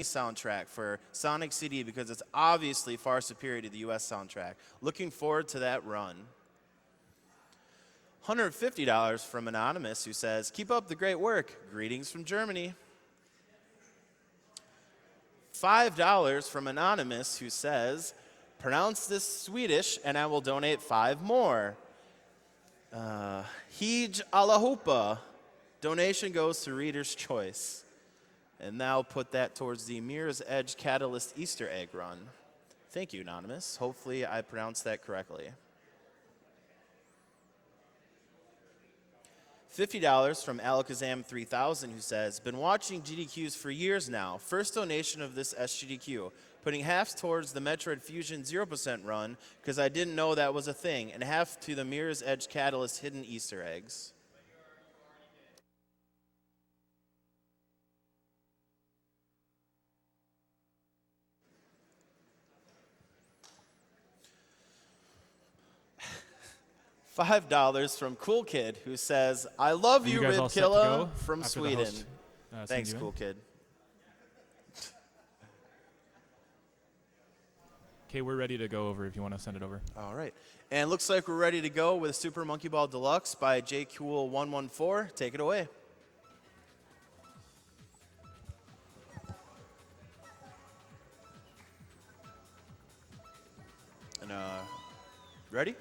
soundtrack for Sonic CD because it's obviously far superior to the US soundtrack. Looking forward to that run. $150 from Anonymous, who says, keep up the great work. Greetings from Germany. $5 from Anonymous, who says, pronounce this Swedish and I will donate 5 more. Hej Allahopa. Donation goes to Reader's Choice. And now put that towards the Mirror's Edge Catalyst Easter egg run. Thank you, Anonymous. Hopefully I pronounced that correctly. $50 from Alakazam3000, who says, been watching GDQs for years now. First donation of this SGDQ. Putting half towards the Metroid Fusion 0% run, because I didn't know that was a thing, and half to the Mirror's Edge Catalyst hidden Easter eggs. $5 from Cool Kid, who says, I love you, Ribkilla, from Sweden. Thanks, Cool Kid. Okay, we're ready to go over if you want to send it over. All right. And it looks like we're ready to go with Super Monkey Ball Deluxe by Jcool114. Take it away. And, ready?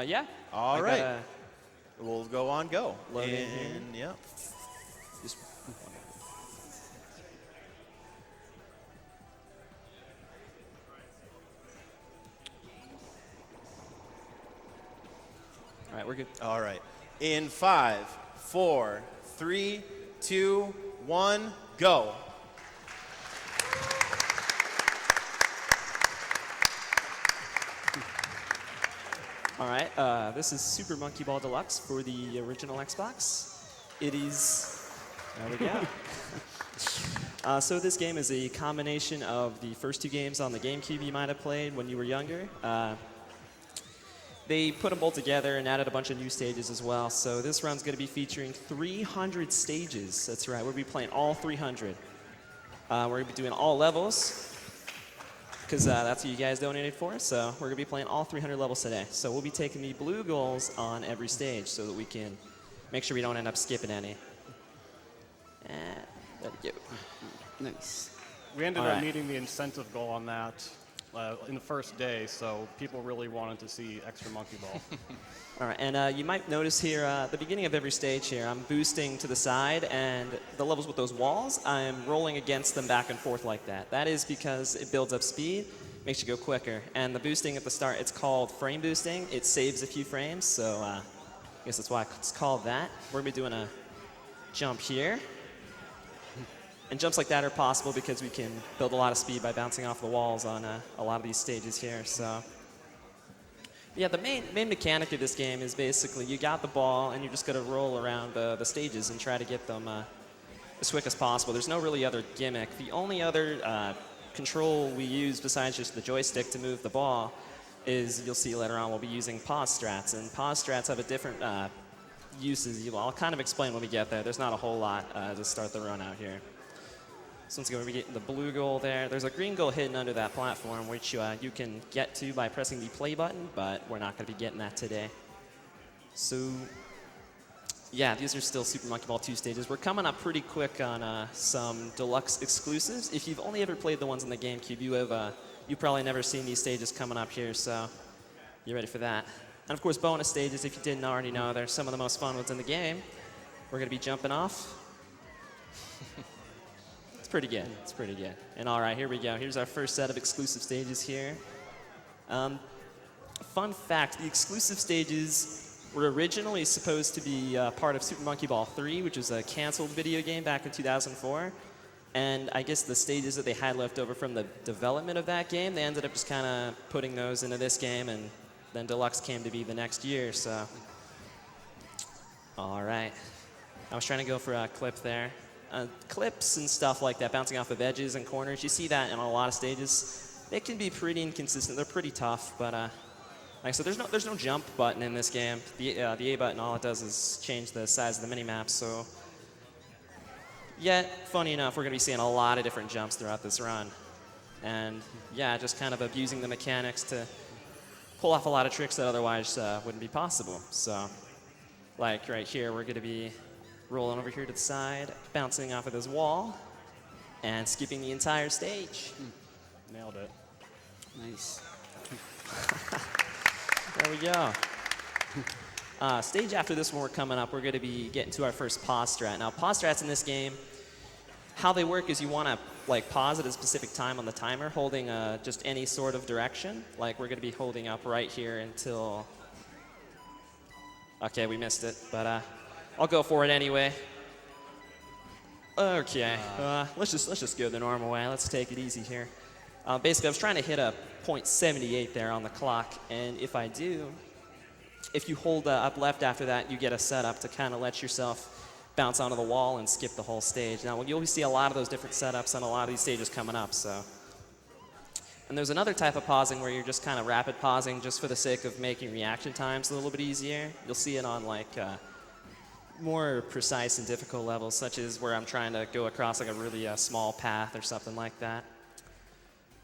Yeah. All right. We'll go on go. Load in here. Yeah. Just all right, we're good. All right. In 5, 4, 3, 2, 1, go. All right, this is Super Monkey Ball Deluxe for the original Xbox. It is, there we go. So this game is a combination of the first 2 games on the GameCube you might have played when you were younger. They put them both together and added a bunch of new stages as well. So this run's going to be featuring 300 stages. That's right, we'll be playing all 300. We're going to be doing all levels, because that's what you guys donated for. So we're going to be playing all 300 levels today. So we'll be taking the blue goals on every stage so that we can make sure we don't end up skipping any. And there we go. Nice. We ended up meeting the incentive goal on that in the first day, so people really wanted to see extra Monkey Ball. All right, and you might notice here at the beginning of every stage here, I'm boosting to the side, and the levels with those walls, I'm rolling against them back and forth like that. That is because it builds up speed, makes you go quicker. And the boosting at the start, it's called frame boosting. It saves a few frames, so I guess that's why it's called that. We're going to be doing a jump here. And jumps like that are possible because we can build a lot of speed by bouncing off the walls on a lot of these stages here. So, yeah, the main mechanic of this game is basically you got the ball and you're just going to roll around the stages and try to get them as quick as possible. There's no really other gimmick. The only other control we use besides just the joystick to move the ball is, you'll see later on, we'll be using pause strats. And pause strats have a different uses. I'll kind of explain when we get there. There's not a whole lot to start the run out here. So once again, we're getting the blue goal there. There's a green goal hidden under that platform, which you can get to by pressing the play button, but we're not going to be getting that today. So, yeah, these are still Super Monkey Ball 2 stages. We're coming up pretty quick on some Deluxe exclusives. If you've only ever played the ones on the GameCube, you've probably never seen these stages coming up here, so you're ready for that. And of course, bonus stages, if you didn't already know, they're some of the most fun ones in the game. We're going to be jumping off. It's pretty good. It's pretty good. And all right, here we go. Here's our first set of exclusive stages here. Fun fact, the exclusive stages were originally supposed to be part of Super Monkey Ball 3, which was a canceled video game back in 2004. And I guess the stages that they had left over from the development of that game, they ended up just kind of putting those into this game, and then Deluxe came to be the next year, so. All right. I was trying to go for a clip there. Clips and stuff like that, bouncing off of edges and corners, you see that in a lot of stages. They can be pretty inconsistent. They're pretty tough, but like I said, there's no jump button in this game. The A button, all it does is change the size of the mini-map, so Yet, funny enough, we're going to be seeing a lot of different jumps throughout this run. And yeah, just kind of abusing the mechanics to pull off a lot of tricks that otherwise wouldn't be possible. So, like right here, we're going to be rolling over here to the side, bouncing off of this wall, and skipping the entire stage. Nailed it. Nice. There we go. Stage after this one we're coming up, we're going to be getting to our first pause strat. Now, pause strats in this game, how they work is you want to like pause at a specific time on the timer, holding just any sort of direction. Like we're going to be holding up right here until... Okay, we missed it, but I'll go for it anyway. Okay, let's just go the normal way. Let's take it easy here. Basically, I was trying to hit a .78 there on the clock, and if I do, if you hold up left after that, you get a setup to kind of let yourself bounce onto the wall and skip the whole stage. Now, you'll see a lot of those different setups on a lot of these stages coming up, so. And there's another type of pausing where you're just kind of rapid pausing just for the sake of making reaction times a little bit easier. You'll see it on like more precise and difficult levels, such as where I'm trying to go across like a really small path or something like that.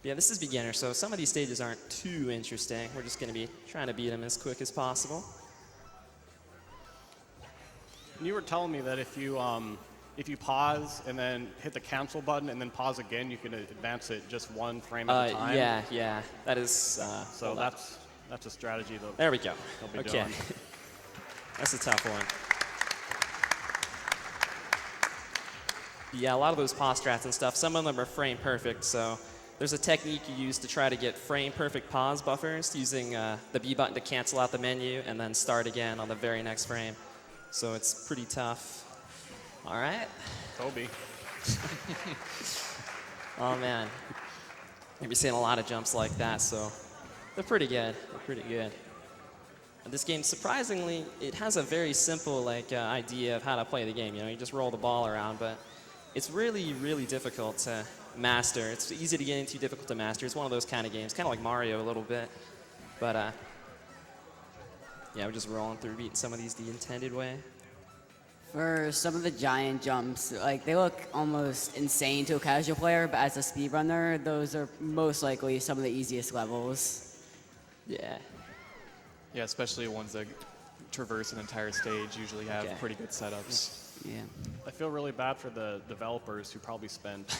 But yeah, this is beginner, so some of these stages aren't too interesting. We're just going to be trying to beat them as quick as possible. You were telling me that if you pause and then hit the cancel button and then pause again, you can advance it just one frame at a time. Yeah, that is. So that's a strategy that there we go. they'll be Okay, doing. that's a tough one. Yeah, a lot of those pause strats and stuff, some of them are frame perfect, so there's a technique you use to try to get frame perfect pause buffers using the B button to cancel out the menu and then start again on the very next frame. So it's pretty tough. All right. Kobe. Oh man. You'll be seeing a lot of jumps like that, so they're pretty good. They're pretty good. And this game, surprisingly, it has a very simple idea of how to play the game. You know, you just roll the ball around, but it's really, really difficult to master. It's easy to get into, difficult to master. It's one of those kind of games, kind of like Mario a little bit. But yeah, we're just rolling through, beating some of these the intended way. For some of the giant jumps, like they look almost insane to a casual player, but as a speedrunner, those are most likely some of the easiest levels. Yeah. Yeah, especially ones that traverse an entire stage usually have Okay. pretty good setups. Yeah. I feel really bad for the developers who probably spent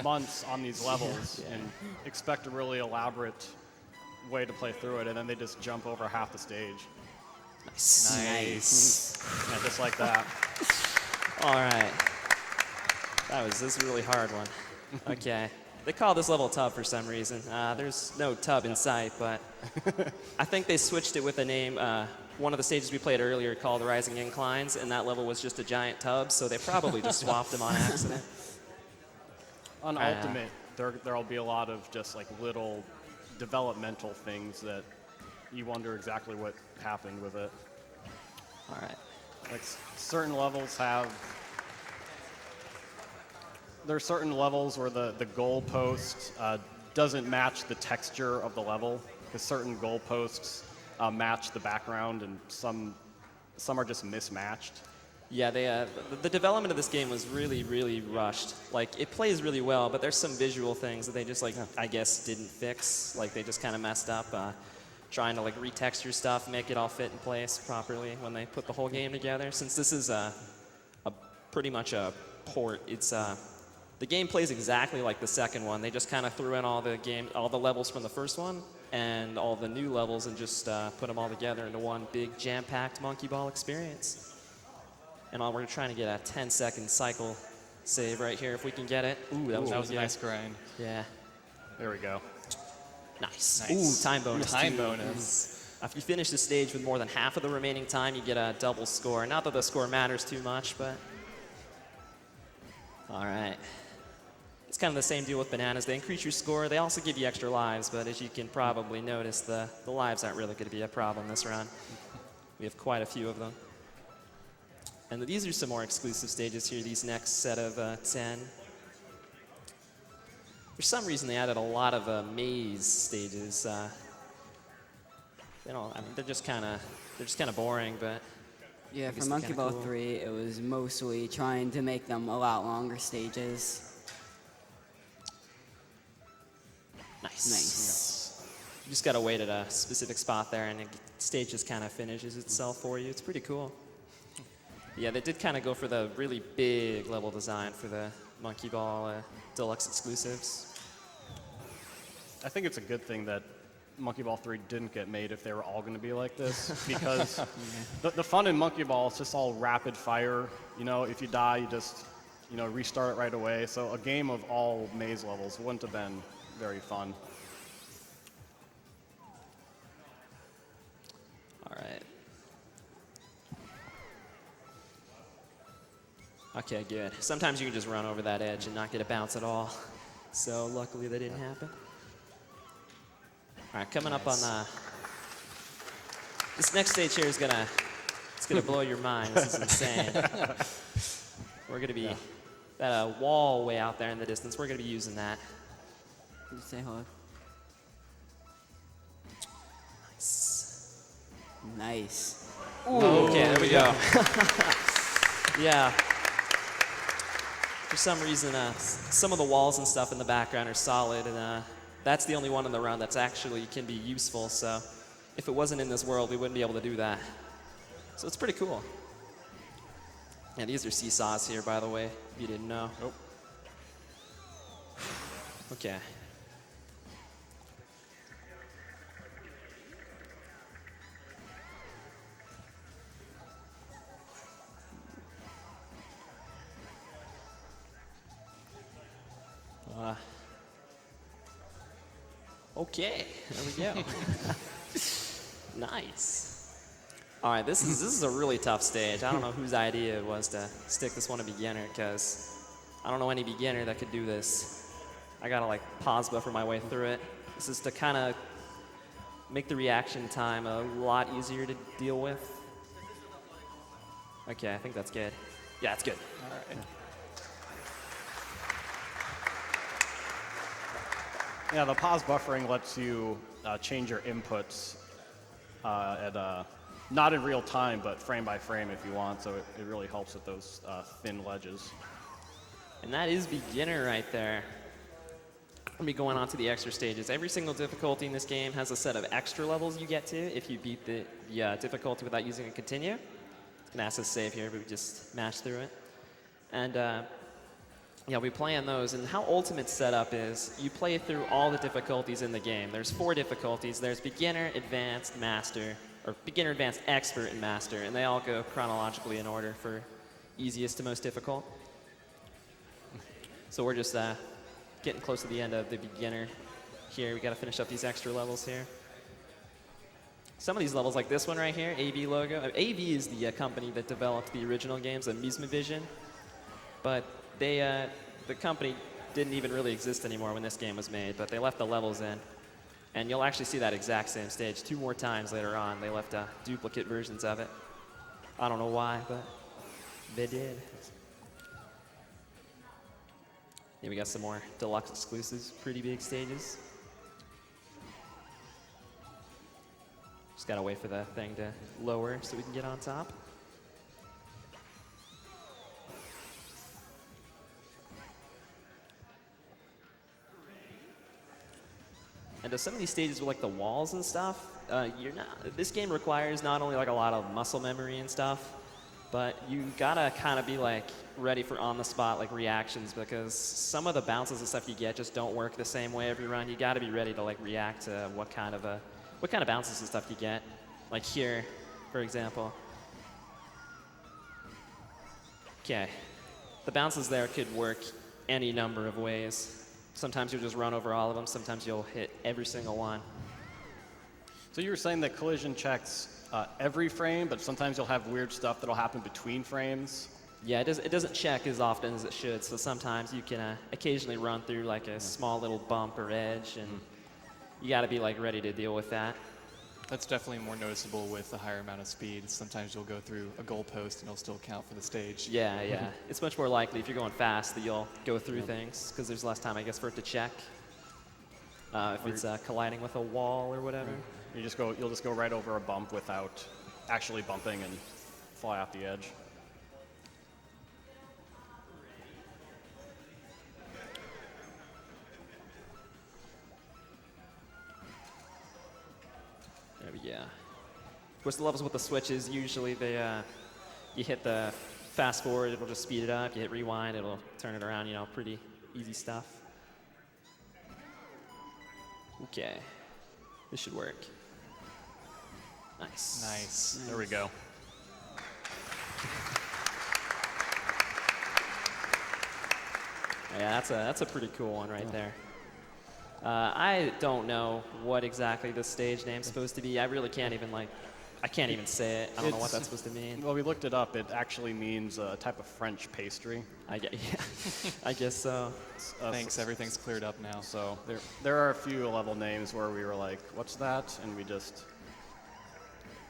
months on these levels and expect a really elaborate way to play through it, and then they just jump over half the stage. Nice. Yeah, just like that. All right. This is a really hard one. Okay. They call this level Tub for some reason. There's no tub in sight, but I think they switched it with a name. One of the stages we played earlier called Rising Inclines, and that level was just a giant tub, so they probably just swapped them on accident. On Ultimate, there'll be a lot of just like little developmental things that you wonder exactly what happened with it. All right. Like certain levels have, there are certain levels where the goalpost doesn't match the texture of the level, because certain goalposts match the background and some are just mismatched. Yeah, the development of this game was really, really rushed. Like, it plays really well, but there's some visual things that they just, I guess, didn't fix. Like, they just kind of messed up trying to, retexture stuff, make it all fit in place properly when they put the whole game together. Since this is pretty much a port, it's the game plays exactly like the second one. They just kind of threw in all the levels from the first one and all the new levels and just put them all together into one big jam-packed monkey ball experience. And we're trying to get a 10-second cycle save right here if we can get it. Ooh, that was a nice grind. Yeah. There we go. Nice. Nice. Ooh, time bonus. Time too. bonus. If you finish the stage with more than half of the remaining time, you get a double score. Not that the score matters too much, but... All right. It's kind of the same deal with bananas. They increase your score. They also give you extra lives, but as you can probably notice, the lives aren't really going to be a problem this round. We have quite a few of them. And these are some more exclusive stages here, these next set of 10. For some reason, they added a lot of maze stages. They're just kind of boring, but Yeah, I for guess they're Monkey kinda Ball cool. 3, it was mostly trying to make them a lot longer stages. Nice. You just gotta wait at a specific spot there, and the stage just kind of finishes itself for you. It's pretty cool. Yeah, they did kind of go for the really big level design for the Monkey Ball Deluxe exclusives. I think it's a good thing that Monkey Ball 3 didn't get made if they were all going to be like this, because the fun in Monkey Ball is just all rapid fire. You know, if you die, you just, you know, restart it right away. So a game of all maze levels wouldn't have been very fun. All right. Okay, good. Sometimes you can just run over that edge and not get a bounce at all. So luckily that didn't happen. All right, coming up on this next stage here is it's gonna blow your mind. This is insane. We're gonna be that wall way out there in the distance. We're gonna be using that. Just say hello. Nice. Nice. Okay, there we go. Yeah. For some reason, some of the walls and stuff in the background are solid, and that's the only one in the run that's actually can be useful. So if it wasn't in this world, we wouldn't be able to do that. So it's pretty cool. Yeah, these are seesaws here, by the way, if you didn't know. Nope. Okay. Okay, there we go. Nice. All right, this is a really tough stage. I don't know whose idea it was to stick this one to beginner, because I don't know any beginner that could do this. I gotta like pause buffer my way through it. This is to kind of make the reaction time a lot easier to deal with. Okay, I think that's good. Yeah, it's good. All right. Yeah, the pause buffering lets you change your inputs not in real time, but frame by frame if you want, so it really helps with those thin ledges. And that is beginner right there. We'll be going on to the extra stages. Every single difficulty in this game has a set of extra levels you get to if you beat the difficulty without using a continue. It's gonna ask us to save here, but we just mash through it. And yeah, we play on those, and how Ultimate's set up is you play through all the difficulties in the game. There's 4 difficulties. There's beginner, advanced, master, or beginner, advanced, expert, and master, and they all go chronologically in order for easiest to most difficult. So we're just getting close to the end of the beginner here. We got to finish up these extra levels here. Some of these levels, like this one right here, AB logo. AB is the company that developed the original games, Amusement Vision, but the company didn't even really exist anymore when this game was made, but they left the levels in. And you'll actually see that exact same stage 2 more times later on. They left duplicate versions of it. I don't know why, but they did. Yeah, we got some more Deluxe exclusives, pretty big stages. Just gotta wait for the thing to lower so we can get on top. And some of these stages with like the walls and stuff, this game requires not only like a lot of muscle memory and stuff, but you gotta kind of be like ready for on the spot like reactions, because some of the bounces and stuff you get just don't work the same way every run. You gotta be ready to like react to what kind of bounces and stuff you get. Like here, for example. Okay, the bounces there could work any number of ways. Sometimes you'll just run over all of them. Sometimes you'll hit every single one. So you were saying that collision checks every frame, but sometimes you'll have weird stuff that'll happen between frames? Yeah, it doesn't check as often as it should, so sometimes you can occasionally run through like a small little bump or edge, and you gotta be like ready to deal with that. That's definitely more noticeable with a higher amount of speed. Sometimes you'll go through a goalpost and it'll still count for the stage. Yeah, yeah. It's much more likely if you're going fast that you'll go through things, because there's less time, I guess, for it to check. If it's colliding with a wall or whatever. You'll just go right over a bump without actually bumping, and fly off the edge. There we go. Of course, the levels with the switches, usually you hit the fast forward, it'll just speed it up. You hit rewind, it'll turn it around, you know, pretty easy stuff. Okay, this should work. Nice. Nice. There we go. Yeah, that's a pretty cool one right there. I don't know what exactly the stage name's supposed to be. I really can't even I can't even say it. I don't know what that's supposed to mean. Well, we looked it up. It actually means a type of French pastry. Yeah, I guess so. Thanks, everything's cleared up now. So there are a few level names where we were like, what's that? And we just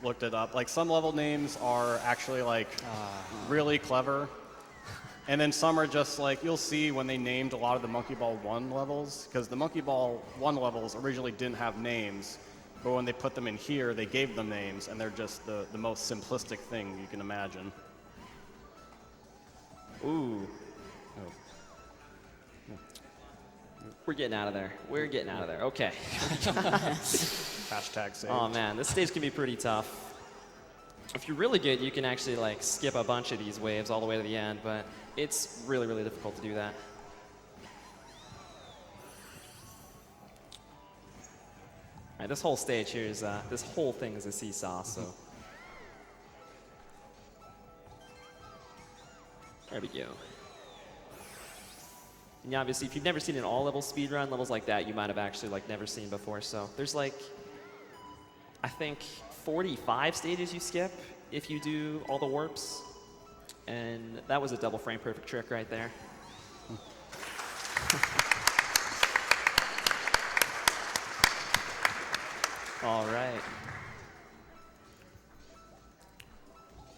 looked it up. Like some level names are actually like really clever. And then some are just like, you'll see when they named a lot of the Monkey Ball 1 levels, because the Monkey Ball 1 levels originally didn't have names, but when they put them in here, they gave them names, and they're just the most simplistic thing you can imagine. Ooh. We're getting out of there. We're getting out of there. Okay. Hashtag saved. Oh man, this stage can be pretty tough. If you're really good, you can actually like skip a bunch of these waves all the way to the end, but it's really, really difficult to do that. All right, this whole stage here is, this whole thing is a seesaw, so. There we go. And obviously, if you've never seen an all-level speedrun, levels like that you might have actually like never seen before, so there's like, I think 45 stages you skip if you do all the warps. And that was a double frame perfect trick right there. All right.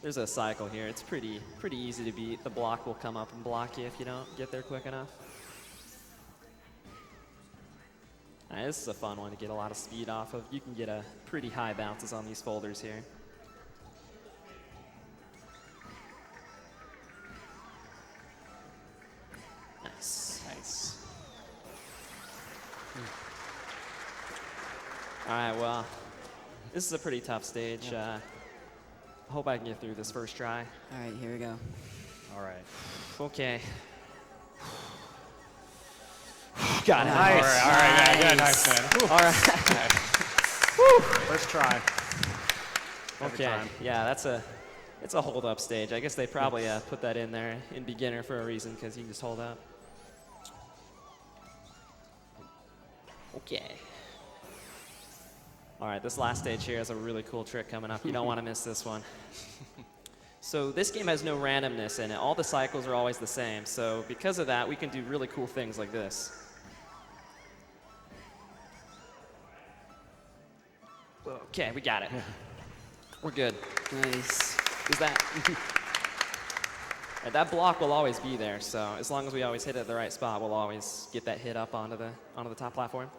There's a cycle here. It's pretty easy to beat. The block will come up and block you if you don't get there quick enough. All right, this is a fun one to get a lot of speed off of. You can get a pretty high bounces on these folders here. Nice. Nice. All right, well, this is a pretty tough stage. I hope I can get through this first try. All right, here we go. All right. Okay. Got it. Nice. All right, yeah, nice, man. Whew. All right. First try. Every Okay. time. Yeah, it's a hold up stage. I guess they probably put that in there in beginner for a reason because you can just hold up. Okay. All right, this last stage here has a really cool trick coming up. You don't want to miss this one. So this game has no randomness in it. All the cycles are always the same. So because of that, we can do really cool things like this. Okay, we got it. We're good. Nice. Is that? That block will always be there. So as long as we always hit it at the right spot, we'll always get that hit up onto the top platform.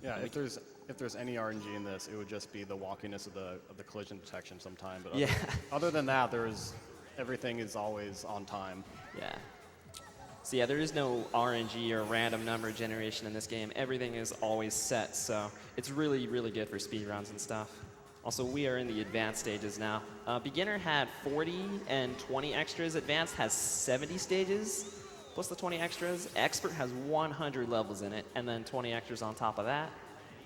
Yeah, if there's any RNG in this, it would just be the wonkiness of the collision detection sometime. But Yeah. other than that, everything is always on time. Yeah. So yeah, there is no RNG or random number generation in this game. Everything is always set, so it's really, really good for speedruns and stuff. Also, we are in the advanced stages now. Beginner had 40 and 20 extras. Advanced has 70 stages, plus the 20 extras. Expert has 100 levels in it, and then 20 extras on top of that.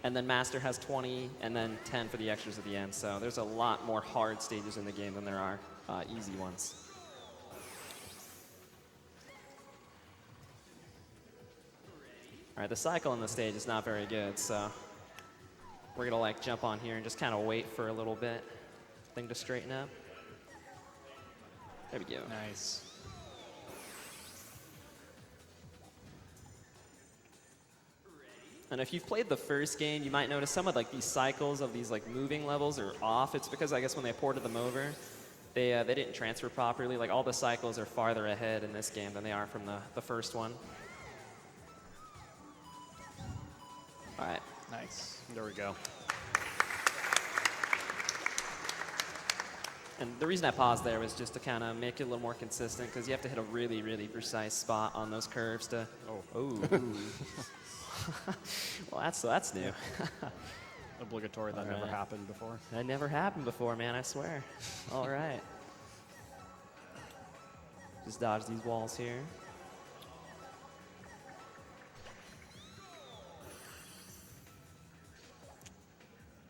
And then Master has 20, and then 10 for the extras at the end. So there's a lot more hard stages in the game than there are easy ones. All right, the cycle in the stage is not very good, so we're gonna like jump on here and just kind of wait for a little bit, thing to straighten up. There we go. Nice. And if you've played the first game, you might notice some of like these cycles of these like moving levels are off. It's because I guess when they ported them over, they didn't transfer properly. Like all the cycles are farther ahead in this game than they are from the first one. All right. Nice. There we go. And the reason I paused there was just to kind of make it a little more consistent, because you have to hit a really, really precise spot on those curves to. Oh. Ooh. Well, that's new. Obligatory. That never Alright. happened before. That never happened before, man. I swear. All right. Just dodge these walls here.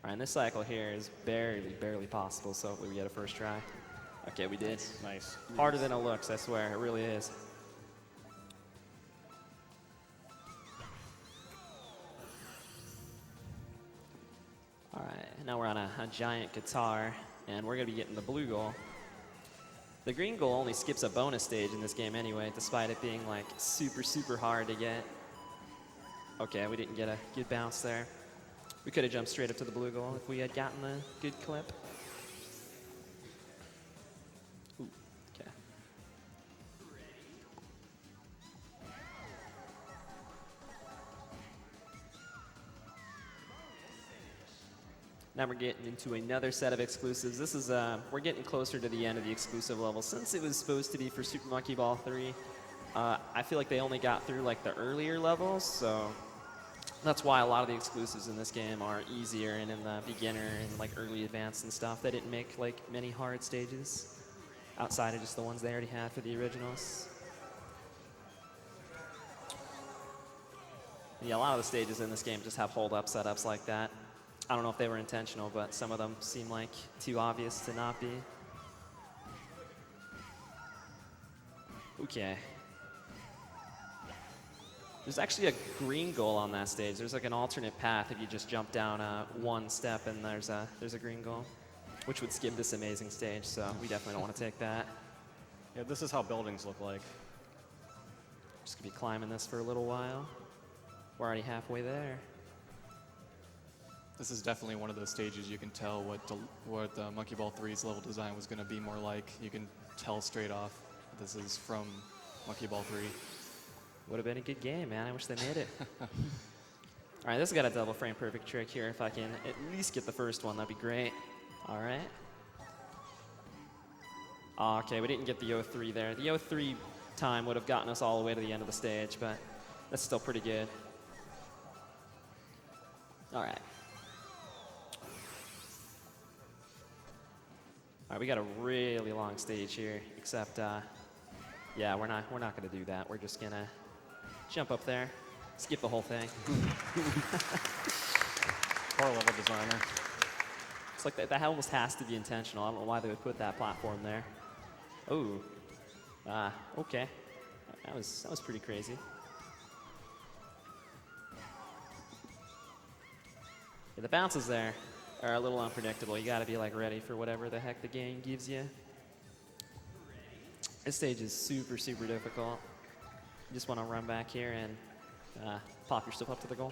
All right, and this cycle here is barely possible, so hopefully we get a first try. Okay, we did. Nice. Harder than it looks, I swear. It really is. All right, now we're on a giant guitar, and we're going to be getting the blue goal. The green goal only skips a bonus stage in this game anyway, despite it being like super hard to get. Okay, we didn't get a good bounce there. We could have jumped straight up to the blue goal if we had gotten a good clip. Ooh, okay. Now we're getting into another set of exclusives. This is, we're getting closer to the end of the exclusive level. Since it was supposed to be for Super Monkey Ball 3, I feel like they only got through like the earlier levels, so that's why a lot of the exclusives in this game are easier, and in the beginner and like early advanced and stuff, they didn't make like many hard stages outside of just the ones they already had for the originals. Yeah, a lot of the stages in this game just have hold-up setups like that. I don't know if they were intentional, but some of them seem like too obvious to not be. Okay. There's actually a green goal on that stage. There's like an alternate path if you just jump down one step, and there's a green goal, which would skip this amazing stage, so we definitely don't want to take that. Yeah, this is how buildings look like. Just gonna be climbing this for a little while. We're already halfway there. This is definitely one of those stages you can tell what Monkey Ball 3's level design was going to be more like. You can tell straight off this is from Monkey Ball 3. Would have been a good game, man. I wish they made it. All right, this has got a double frame perfect trick here. If I can at least get the first one, that'd be great. All right. Okay, we didn't get the 03 there. The 03 time would have gotten us all the way to the end of the stage, but that's still pretty good. All right. All right, we got a really long stage here, except, yeah, we're not gonna do that. We're just gonna jump up there, skip the whole thing. Poor level designer. It's like that almost has to be intentional. I don't know why they would put that platform there. Oh, okay. That was pretty crazy. Yeah, the bounces there are a little unpredictable. You got to be like ready for whatever the heck the game gives you. This stage is super difficult. You just want to run back here and pop yourself up to the goal.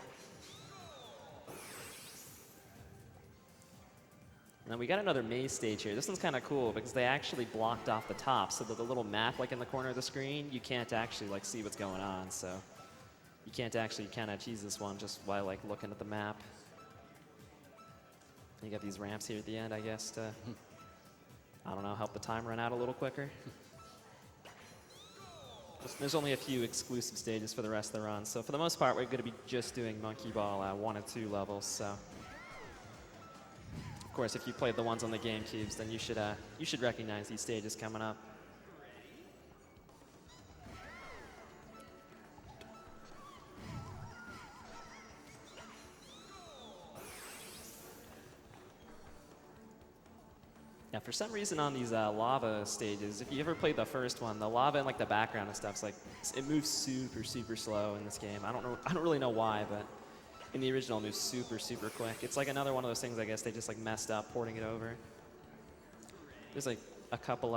And then we got another maze stage here. This one's kind of cool because they actually blocked off the top, so that the little map like in the corner of the screen, you can't actually like see what's going on. So you can't actually kind of cheese this one just by like looking at the map. You got these ramps here at the end, I guess, to, I don't know, help the time run out a little quicker. There's only a few exclusive stages for the rest of the run, so for the most part, we're going to be just doing Monkey Ball 1 and 2 levels. So, of course, if you played the ones on the GameCubes, then you should recognize these stages coming up. Yeah, for some reason on these lava stages, if you ever played the first one, the lava and like the background and stuff's like, it moves super slow in this game. I don't really know why, but in the original it moves super quick. It's like another one of those things I guess they just like messed up porting it over. There's like a couple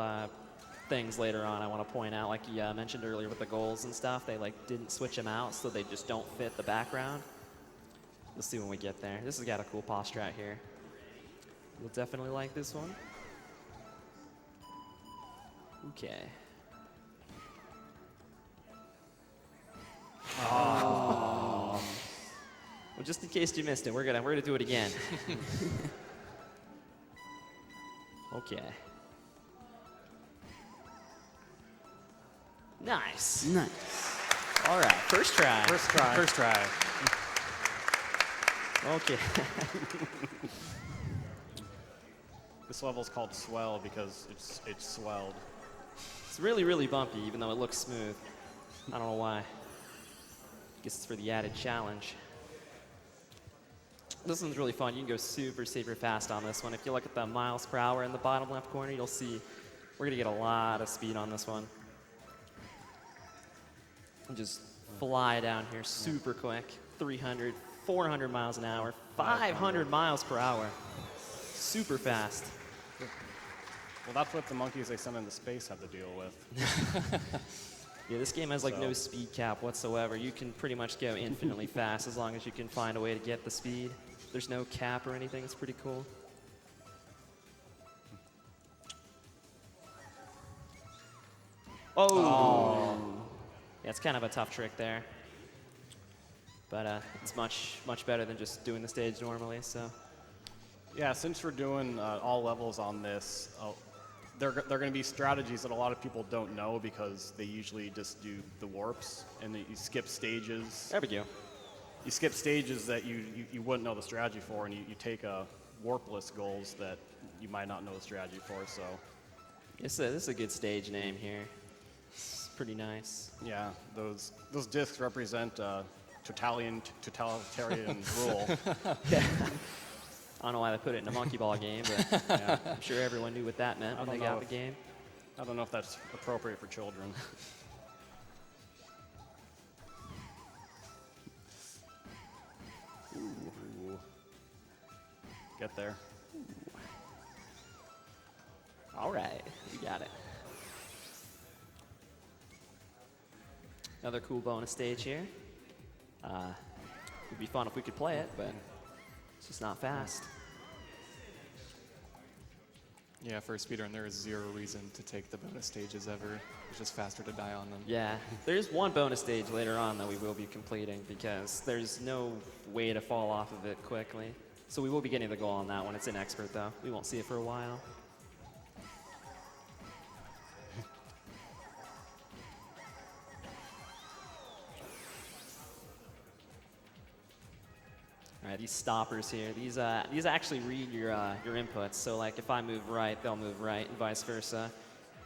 things later on I want to point out, like you mentioned earlier with the goals and stuff, they like didn't switch them out so they just don't fit the background. We'll see when we get there. This has got a cool pause strat here. You'll definitely like this one. Okay. Oh. Well, just in case you missed it, we're gonna do it again. Okay. Nice. Nice. All right, first try. First try. First try. Okay. This level is called Swell because it's swelled. It's really, really bumpy, even though it looks smooth. I don't know why. Guess it's for the added challenge. This one's really fun. You can go super, super fast on this one. If you look at the miles per hour in the bottom left corner, you'll see we're going to get a lot of speed on this one. And just fly down here super quick. 300, 400 miles an hour, 500 miles per hour. Super fast. Well, that's what the monkeys they send into space have to deal with. Yeah, this game has like So- no speed cap whatsoever. You can pretty much go infinitely fast as long as you can find a way to get the speed. There's no cap or anything. It's pretty cool. Oh! Yeah, it's kind of a tough trick there. But it's much, much better than just doing the stage normally, so. Yeah, since we're doing all levels on this, there are going to be strategies that a lot of people don't know because they usually just do the warps and you skip stages. There we go. You skip stages that you wouldn't know the strategy for, and you take warpless goals that you might not know the strategy for. So This is a good stage name here. It's pretty nice. yeah, those discs represent totalitarian rule. I don't know why they put it in a monkey ball game, but Yeah. I'm sure everyone knew what that meant when don't they know got the if- game. I don't know if that's appropriate for children. Ooh. Get there. All right, we got it. Another cool bonus stage here. Would be fun if we could play it, but it's just not fast. Yeah, for a speedrun, there is zero reason to take the bonus stages ever. It's just faster to die on them. Yeah, there's one bonus stage later on that we will be completing because there's no way to fall off of it quickly. So we will be getting the goal on that one. It's in expert though. We won't see it for a while. All right, these stoppers here, these actually read your inputs. So like if I move right, they'll move right and vice versa.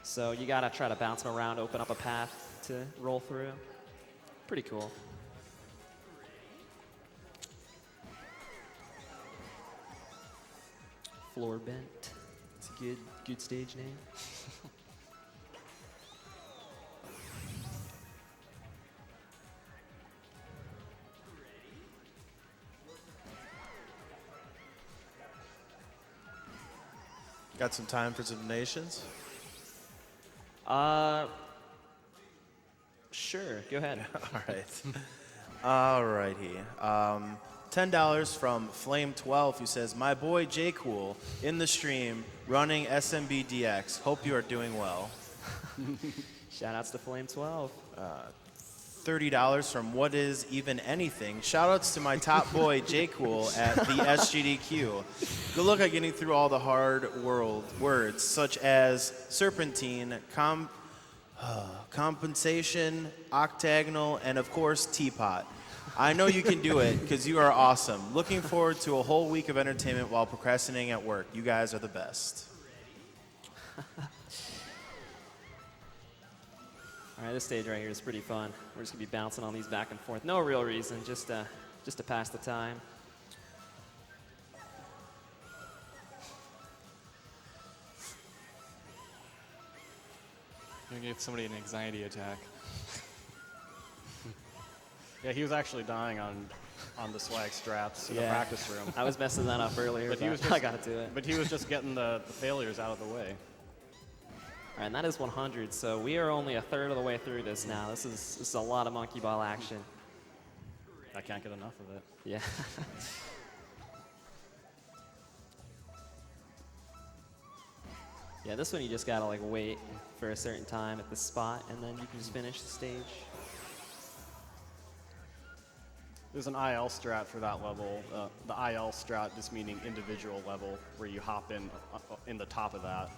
So you gotta try to bounce them around, open up a path to roll through. Pretty cool. Floor bent. It's a good stage name. Got some time for some donations? Sure, go ahead. All right. All righty. $10 from Flame12 who says, my boy Jcool in the stream running SMBDX. Hope you are doing well. Shout outs to Flame12. $30 from What Is Even Anything. Shout outs to my top boy Jcool at the SGDQ. Good luck at getting through all the hard words such as serpentine, compensation, octagonal, and of course teapot. I know you can do it because you are awesome. Looking forward to a whole week of entertainment while procrastinating at work. You guys are the best. All right, this stage right here is pretty fun. We're just gonna be bouncing on these back and forth. No real reason, just to pass the time. You're gonna give somebody an anxiety attack. Yeah, he was actually dying on the swag strats in the Yeah. practice room. I was messing that up earlier, But but, he was I just- gotta do it. But he was just getting the failures out of the way. All right, and that is 100, so we are only a third of the way through this now. This is a lot of monkey ball action. I can't get enough of it. Yeah. Yeah, this one you just gotta like wait for a certain time at the spot, and then you can just finish the stage. There's an IL strat for that level. The IL strat just meaning individual level, where you hop in the top of that.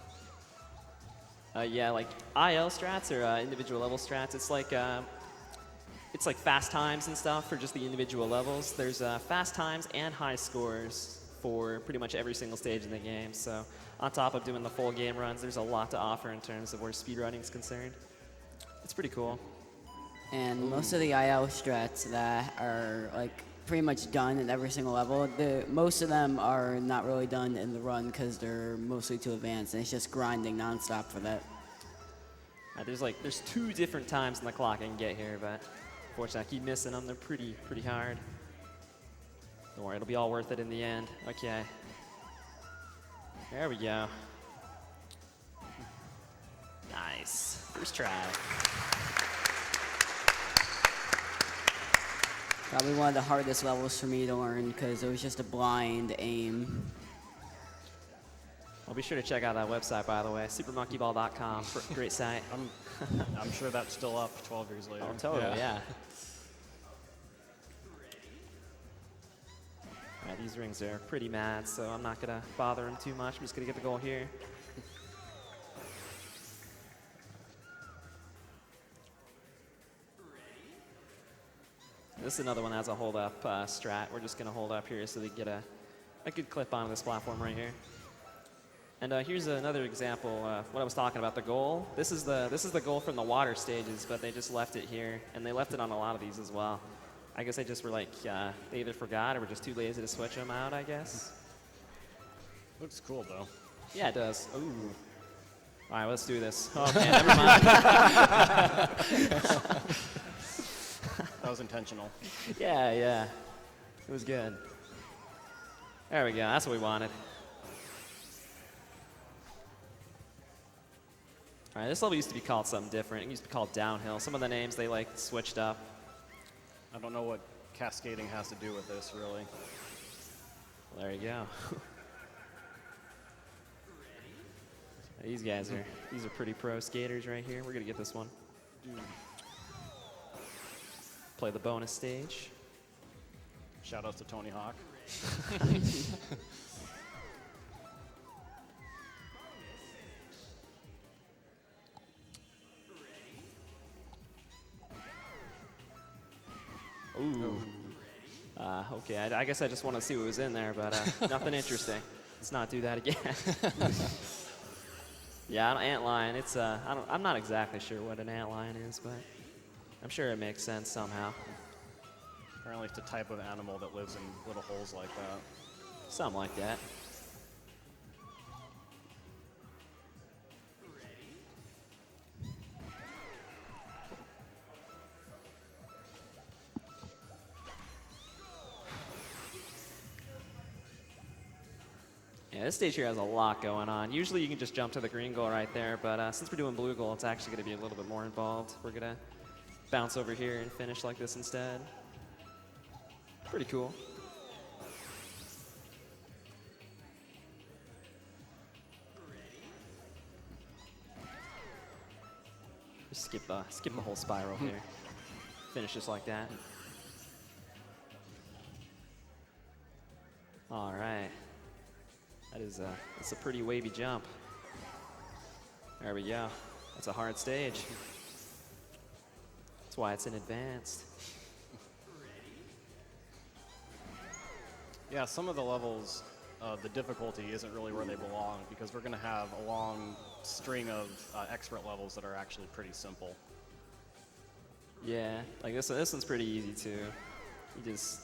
Yeah, like IL strats or individual level strats. It's like fast times and stuff for just the individual levels. There's fast times and high scores for pretty much every single stage in the game. So on top of doing the full game runs, there's a lot to offer in terms of where speedrunning is concerned. It's pretty cool. And most of the IL strats that are like pretty much done in every single level, most of them are not really done in the run because they're mostly too advanced, and it's just grinding nonstop for that. There's 2 different times in the clock I can get here, but unfortunately I keep missing them. They're pretty hard. Don't worry, it'll be all worth it in the end. Okay. There we go. Nice. First try. Probably one of the hardest levels for me to learn because it was just a blind aim. Well, be sure to check out that website, by the way, supermonkeyball.com. Great site. I'm sure that's still up 12 years later. Oh, totally, yeah. All right, these rings are pretty mad, so I'm not going to bother them too much. I'm just going to get the goal here. This is another one that has a hold-up strat. We're just going to hold up here so they get a good clip onto this platform right here. And here's another example of what I was talking about, the goal. This is the goal from the water stages, but they just left it here, and they left it on a lot of these as well. I guess they just were like, they either forgot or were just too lazy to switch them out, I guess. Looks cool, though. Yeah, it does. Ooh. All right, let's do this. Oh, man, never mind. That was intentional. Yeah. It was good. There we go. That's what we wanted. All right, this level used to be called something different. It used to be called Downhill. Some of the names they like switched up. I don't know what cascading has to do with this, really. Well, there you go. These are pretty pro skaters right here. We're gonna get this one. Play the bonus stage. Shout out to Tony Hawk. Ooh. Okay, I guess I just want to see what was in there, but nothing interesting. Let's not do that again. Yeah, antlion. It's I'm not exactly sure what an antlion is, but I'm sure it makes sense somehow. Apparently it's a type of animal that lives in little holes like that. Something like that. Yeah, this stage here has a lot going on. Usually you can just jump to the green goal right there, but since we're doing blue goal, it's actually going to be a little bit more involved. We're going to bounce over here and finish like this instead. Pretty cool. Just skip the whole spiral here. Finish just like that. All right. That's a pretty wavy jump. There we go. That's a hard stage. That's why it's in advanced. Yeah, some of the levels, the difficulty isn't really where they belong because we're going to have a long string of expert levels that are actually pretty simple. Yeah, like this one's pretty easy too. You just,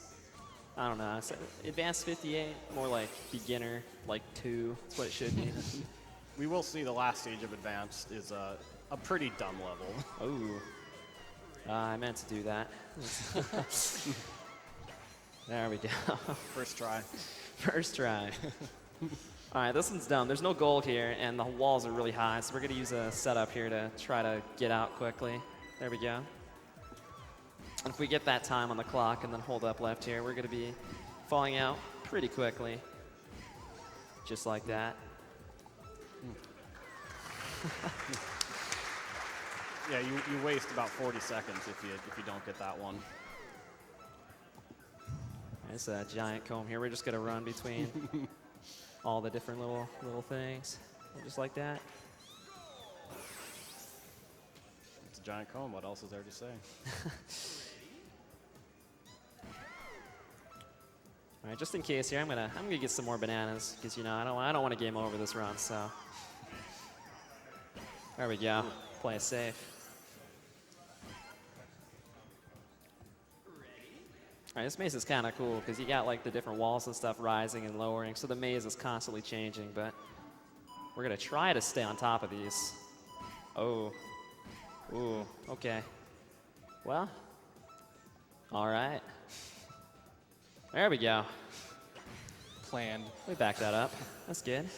I don't know, advanced 58, more like beginner, like 2. That's what it should be. We will see the last stage of advanced is a pretty dumb level. Ooh. I meant to do that. There we go. First try. First try. All right, this one's dumb. There's no gold here, and the walls are really high, so we're going to use a setup here to try to get out quickly. There we go. And if we get that time on the clock and then hold up left here, we're going to be falling out pretty quickly. Just like that. Yeah, you waste about 40 seconds if you don't get that one. There's a giant comb here. We're just going to run between all the different little things. Just like that. giant cone. What else is there to say? All right, just in case here, I'm gonna get some more bananas because I don't want to game over this run. So there we go. Play it safe. All right, this maze is kind of cool because you got like the different walls and stuff rising and lowering, so the maze is constantly changing. But we're gonna try to stay on top of these. Oh, ooh, okay. Well, all right. There we go. Planned. We backed that up. That's good.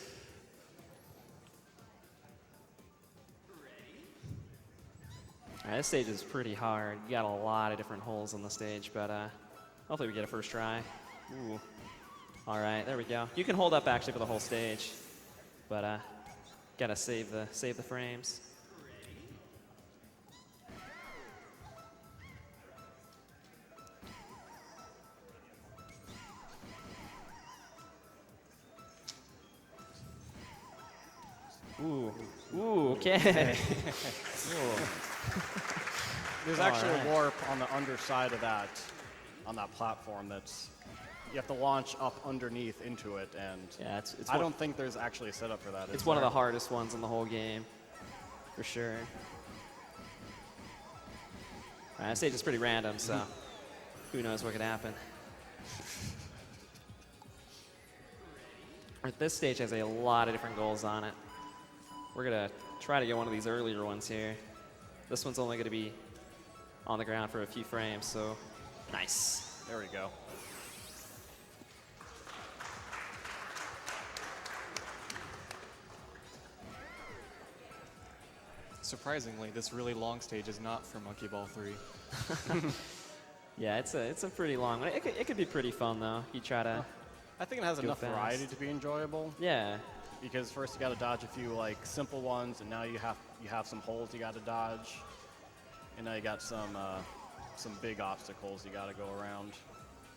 All right, this stage is pretty hard. You got a lot of different holes on the stage, but hopefully we get a first try. Ooh. All right, there we go. You can hold up actually for the whole stage, but gotta save the frames. Ooh, ooh, okay. There's actually a warp on the underside of that, on that platform that's, you have to launch up underneath into it, and Yeah, it's I don't think there's actually a setup for that. It's one of the hardest ones in the whole game, for sure. All right, that stage is pretty random, so who knows what could happen. This stage has a lot of different goals on it. We're gonna try to get one of these earlier ones here. This one's only gonna be on the ground for a few frames, so nice. There we go. Surprisingly, this really long stage is not for Monkey Ball 3. Yeah, it's a pretty long one. It could be pretty fun though. You try to. I think it has Go enough fast. variety to be enjoyable. Yeah. Because first you got to dodge a few like simple ones, and now you have some holes you got to dodge, and now you got some big obstacles you got to go around.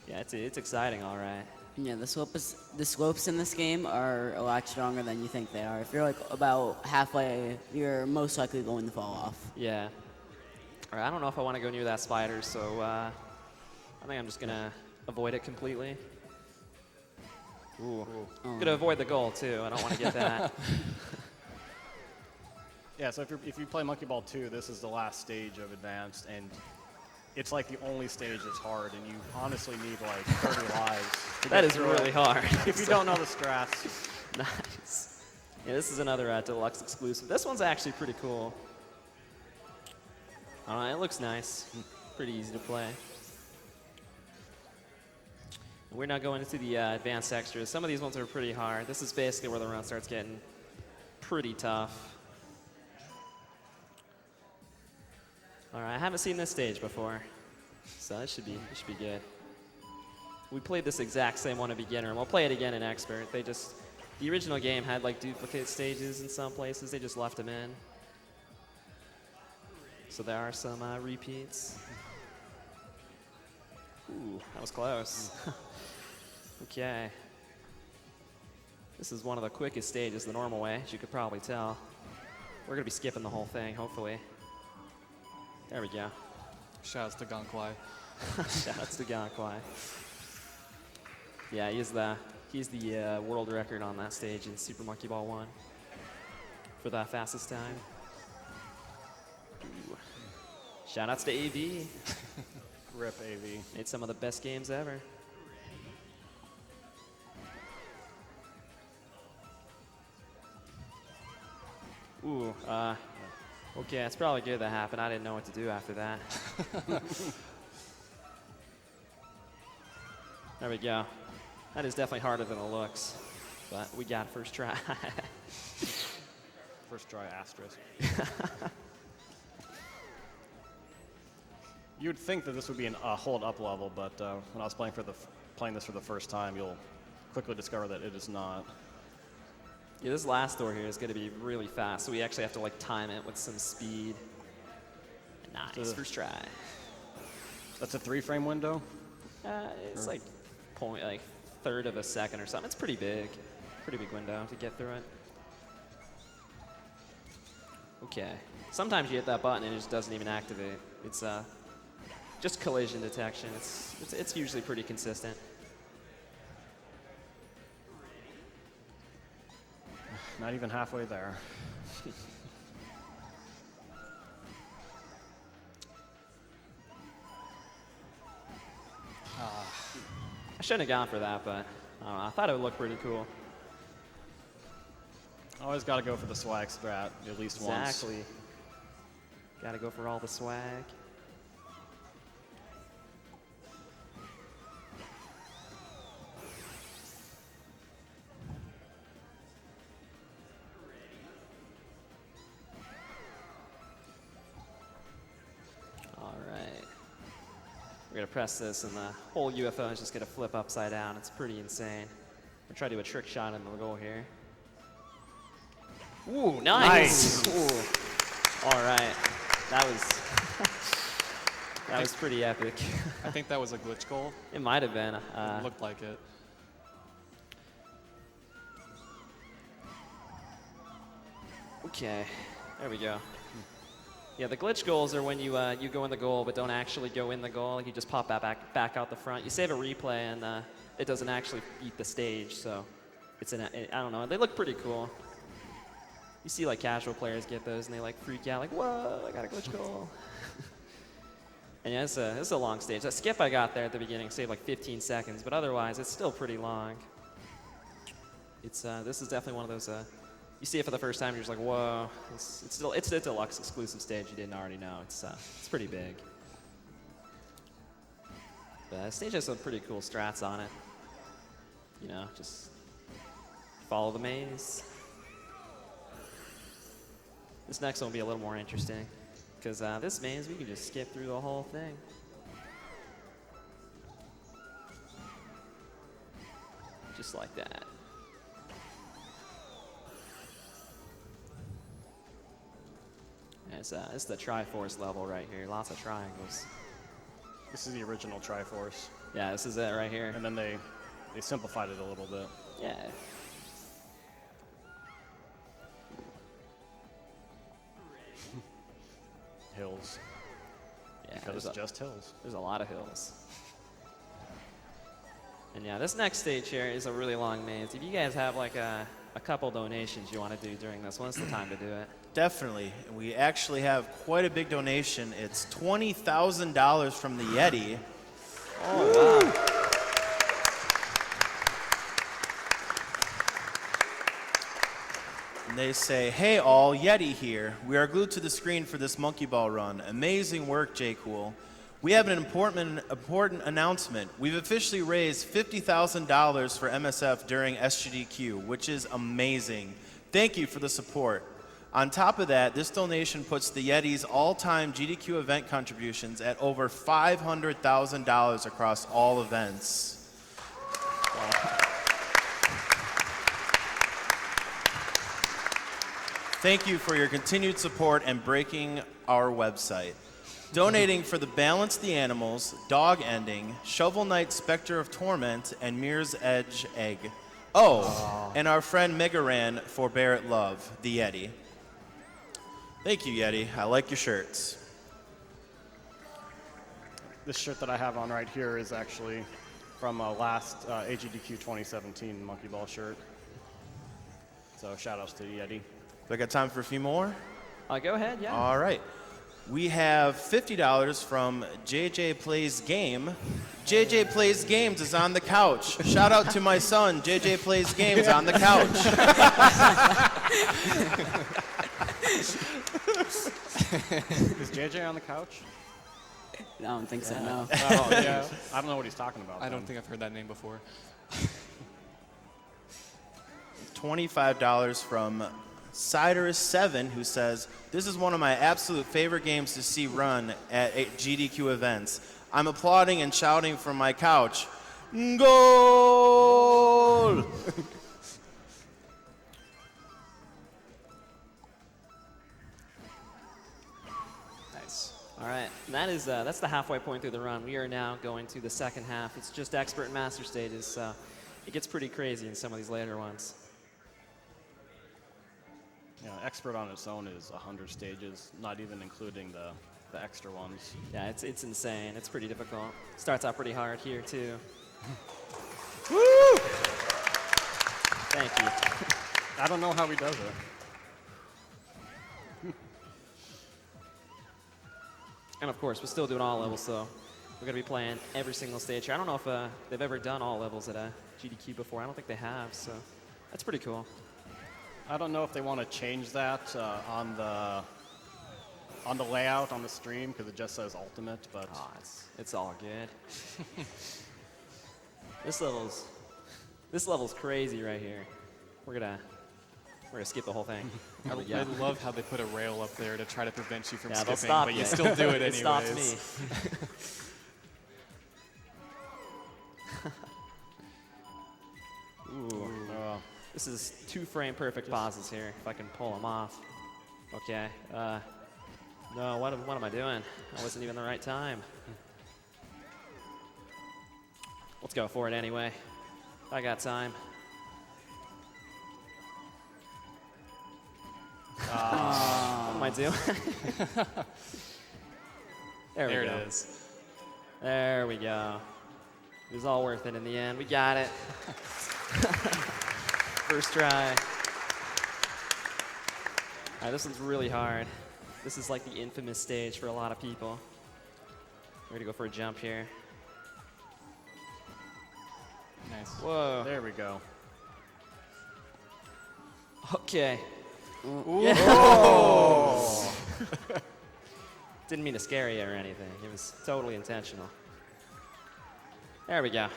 Yeah, it's exciting, all right. Yeah, the slopes in this game are a lot stronger than you think they are. If you're like about halfway, you're most likely going to fall off. Yeah. All right, I don't know if I want to go near that spider, so I think I'm just gonna avoid it completely. Ooh. Gonna avoid the goal too. I don't want to get that. Yeah, so if you play Monkey Ball 2, this is the last stage of Advanced, and it's like the only stage that's hard, and you honestly need like 30 lives. That is really hard. If you don't know the strats. Nice. Yeah, this is another Deluxe exclusive. This one's actually pretty cool. It looks nice. Pretty easy to play. We're now going into the advanced extras. Some of these ones are pretty hard. This is basically where the run starts getting pretty tough. All right, I haven't seen this stage before, so it should be good. We played this exact same one at beginner, and we'll play it again in expert. The original game had like duplicate stages in some places. They just left them in. So there are some repeats. Ooh, that was close. Okay. This is one of the quickest stages the normal way, as you could probably tell. We're going to be skipping the whole thing, hopefully. There we go. Shouts to Gonkwai. Shoutouts to Gonkwai. Yeah, he's the world record on that stage in Super Monkey Ball 1 for the fastest time. Ooh. Shoutouts to AV. Rip AV. Made some of the best games ever. Ooh, okay, it's probably good that happened. I didn't know what to do after that. There we go. That is definitely harder than it looks, but we got it first try. First try asterisk. You'd think that this would be a hold up level, but when I was playing this for the first time, you'll quickly discover that it is not. Yeah, this last door here is going to be really fast, so we actually have to like time it with some speed. Nice, first try. That's a 3-frame window? It's like third of a second or something. It's pretty big window to get through it. Okay. Sometimes you hit that button and it just doesn't even activate. It's just collision detection. It's usually pretty consistent. Not even halfway there. I shouldn't have gone for that, but I thought it would look pretty cool. Always got to go for the swag strat at least once. Exactly. Got to go for all the swag. All right. We're going to press this, and the whole UFO is just going to flip upside down. It's pretty insane. We'll try to do a trick shot in the goal here. Ooh, nice. Ooh. All right. That was pretty epic. I think that was a glitch goal. It might have been. It looked like it. Okay, there we go. Yeah, the glitch goals are when you go in the goal but don't actually go in the goal. You just pop that back out the front. You save a replay and it doesn't actually beat the stage. So it's I don't know. They look pretty cool. You see like casual players get those and they like freak out like, whoa, I got a glitch goal. And yeah, it's a long stage. That skip I got there at the beginning saved like 15 seconds, but otherwise it's still pretty long. It's this is definitely one of those. You see it for the first time, you're just like, whoa. It's a Deluxe exclusive stage you didn't already know. It's pretty big. But the stage has some pretty cool strats on it. You know, just follow the maze. This next one will be a little more interesting, because this maze, we can just skip through the whole thing. Just like that. It's the Triforce level right here. Lots of triangles. This is the original Triforce. Yeah, this is it right here. And then they simplified it a little bit. Yeah. Hills. Yeah, Because it's just hills. there's a lot of hills. And yeah, this next stage here is a really long maze. If you guys have like a couple donations you want to do during this, when's the time to do it? Definitely. And we actually have quite a big donation. It's $20,000 from the Yeti. Oh, wow. And they say, hey all, Yeti here. We are glued to the screen for this monkey ball run. Amazing work, Jcool. We have an important announcement. We've officially raised $50,000 for MSF during SGDQ, which is amazing. Thank you for the support. On top of that, this donation puts the Yeti's all-time GDQ event contributions at over $500,000 across all events. Thank you for your continued support and breaking our website. Donating for the Balance the Animals, Dog Ending, Shovel Knight Spectre of Torment, and Mirror's Edge Egg. Oh, and our friend Megaran for Barrett Love, the Yeti. Thank you, Yeti. I like your shirts. This shirt that I have on right here is actually from last AGDQ 2017 Monkey Ball shirt. So shout outs to the Yeti. Do I got time for a few more? Go ahead, yeah. All right. We have $50 from JJ Plays Game. JJ Plays Games is on the couch. Shout out to my son, JJ Plays Games on the couch. Is JJ on the couch? I don't think so, no. Oh, yeah. I don't know what he's talking about. I don't then. think I've heard that name before. $25 from Ciderus7, who says, this is one of my absolute favorite games to see run at GDQ events. I'm applauding and shouting from my couch. Goal! Nice. All right, and that's the halfway point through the run. We are now going to the second half. It's just expert and master stages, so it gets pretty crazy in some of these later ones. Yeah, expert on its own is 100 stages, not even including the extra ones. Yeah, it's insane. It's pretty difficult. Starts out pretty hard here too. Woo! Thank you. I don't know how he does it. And of course, we're still doing all levels, so we're going to be playing every single stage here. I don't know if they've ever done all levels at a GDQ before. I don't think they have, so that's pretty cool. I don't know if they want to change that on the layout on the stream because it just says ultimate, but Oh, it's all good. This level's crazy right here. We're gonna skip the whole thing. I love how they put a rail up there to try to prevent you from Yeah, they'll skipping, stop but you. you still do it It anyways. stops me. Ooh. This is 2-frame perfect pauses here, if I can pull them off. Okay. No, what am I doing? I wasn't even the right time. Let's go for it anyway. I got time. What am I doing? There we go. it is. There we go. It was all worth it in the end. We got it. First try. All right, this one's really hard. This is like the infamous stage for a lot of people. We're gonna go for a jump here. Nice. Whoa. there we go. Okay. Didn't mean to scare you or anything. It was totally intentional. There we go.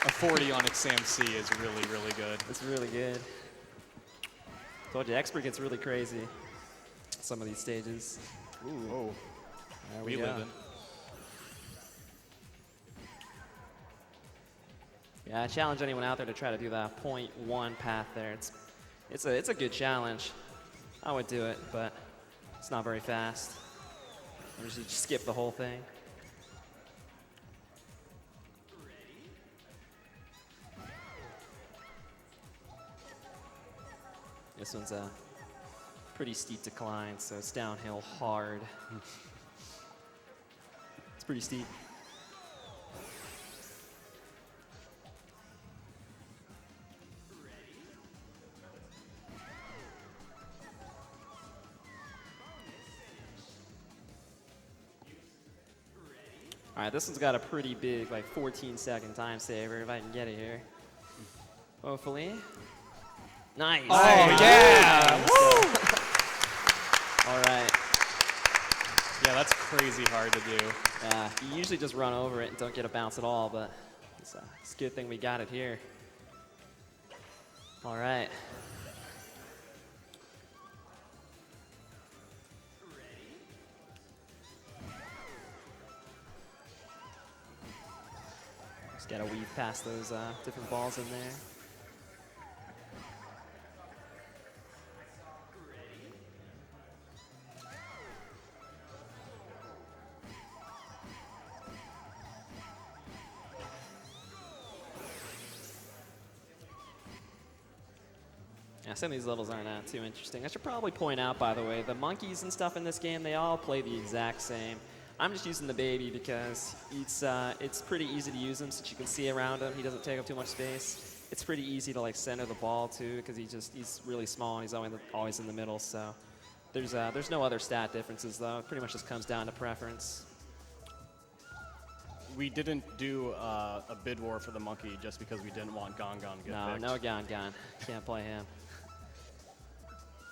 A 40 on XAMC is really, really good. It's really good. Told you, expert gets really crazy. Some of these stages. Ooh. There We go. live in. Yeah, I challenge anyone out there to try to do that 0.1 path there. It's a good challenge. I would do it, but it's not very fast. I usually just skip the whole thing. This one's a pretty steep decline, so it's downhill hard. It's pretty steep. All right, this one's got a pretty big, like 14-second time saver if I can get it here. Hopefully. Nice. Oh, yeah! Woo! All right. Yeah, that's crazy hard to do. Yeah, you usually just run over it and don't get a bounce at all, but it's a good thing we got it here. All right. Just gotta weave past those different balls in there. Yeah, some of these levels aren't too interesting. I should probably point out, by the way, the monkeys and stuff in this game, they all play the exact same. I'm just using the baby because it's pretty easy to use him since you can see around him. He doesn't take up too much space. It's pretty easy to like center the ball too because he's really small and he's always in the middle. So there's no other stat differences though. It pretty much just comes down to preference. We didn't do a bid war for the monkey just because we didn't want Gon Gon to get picked. No Gon Gon. Can't play him.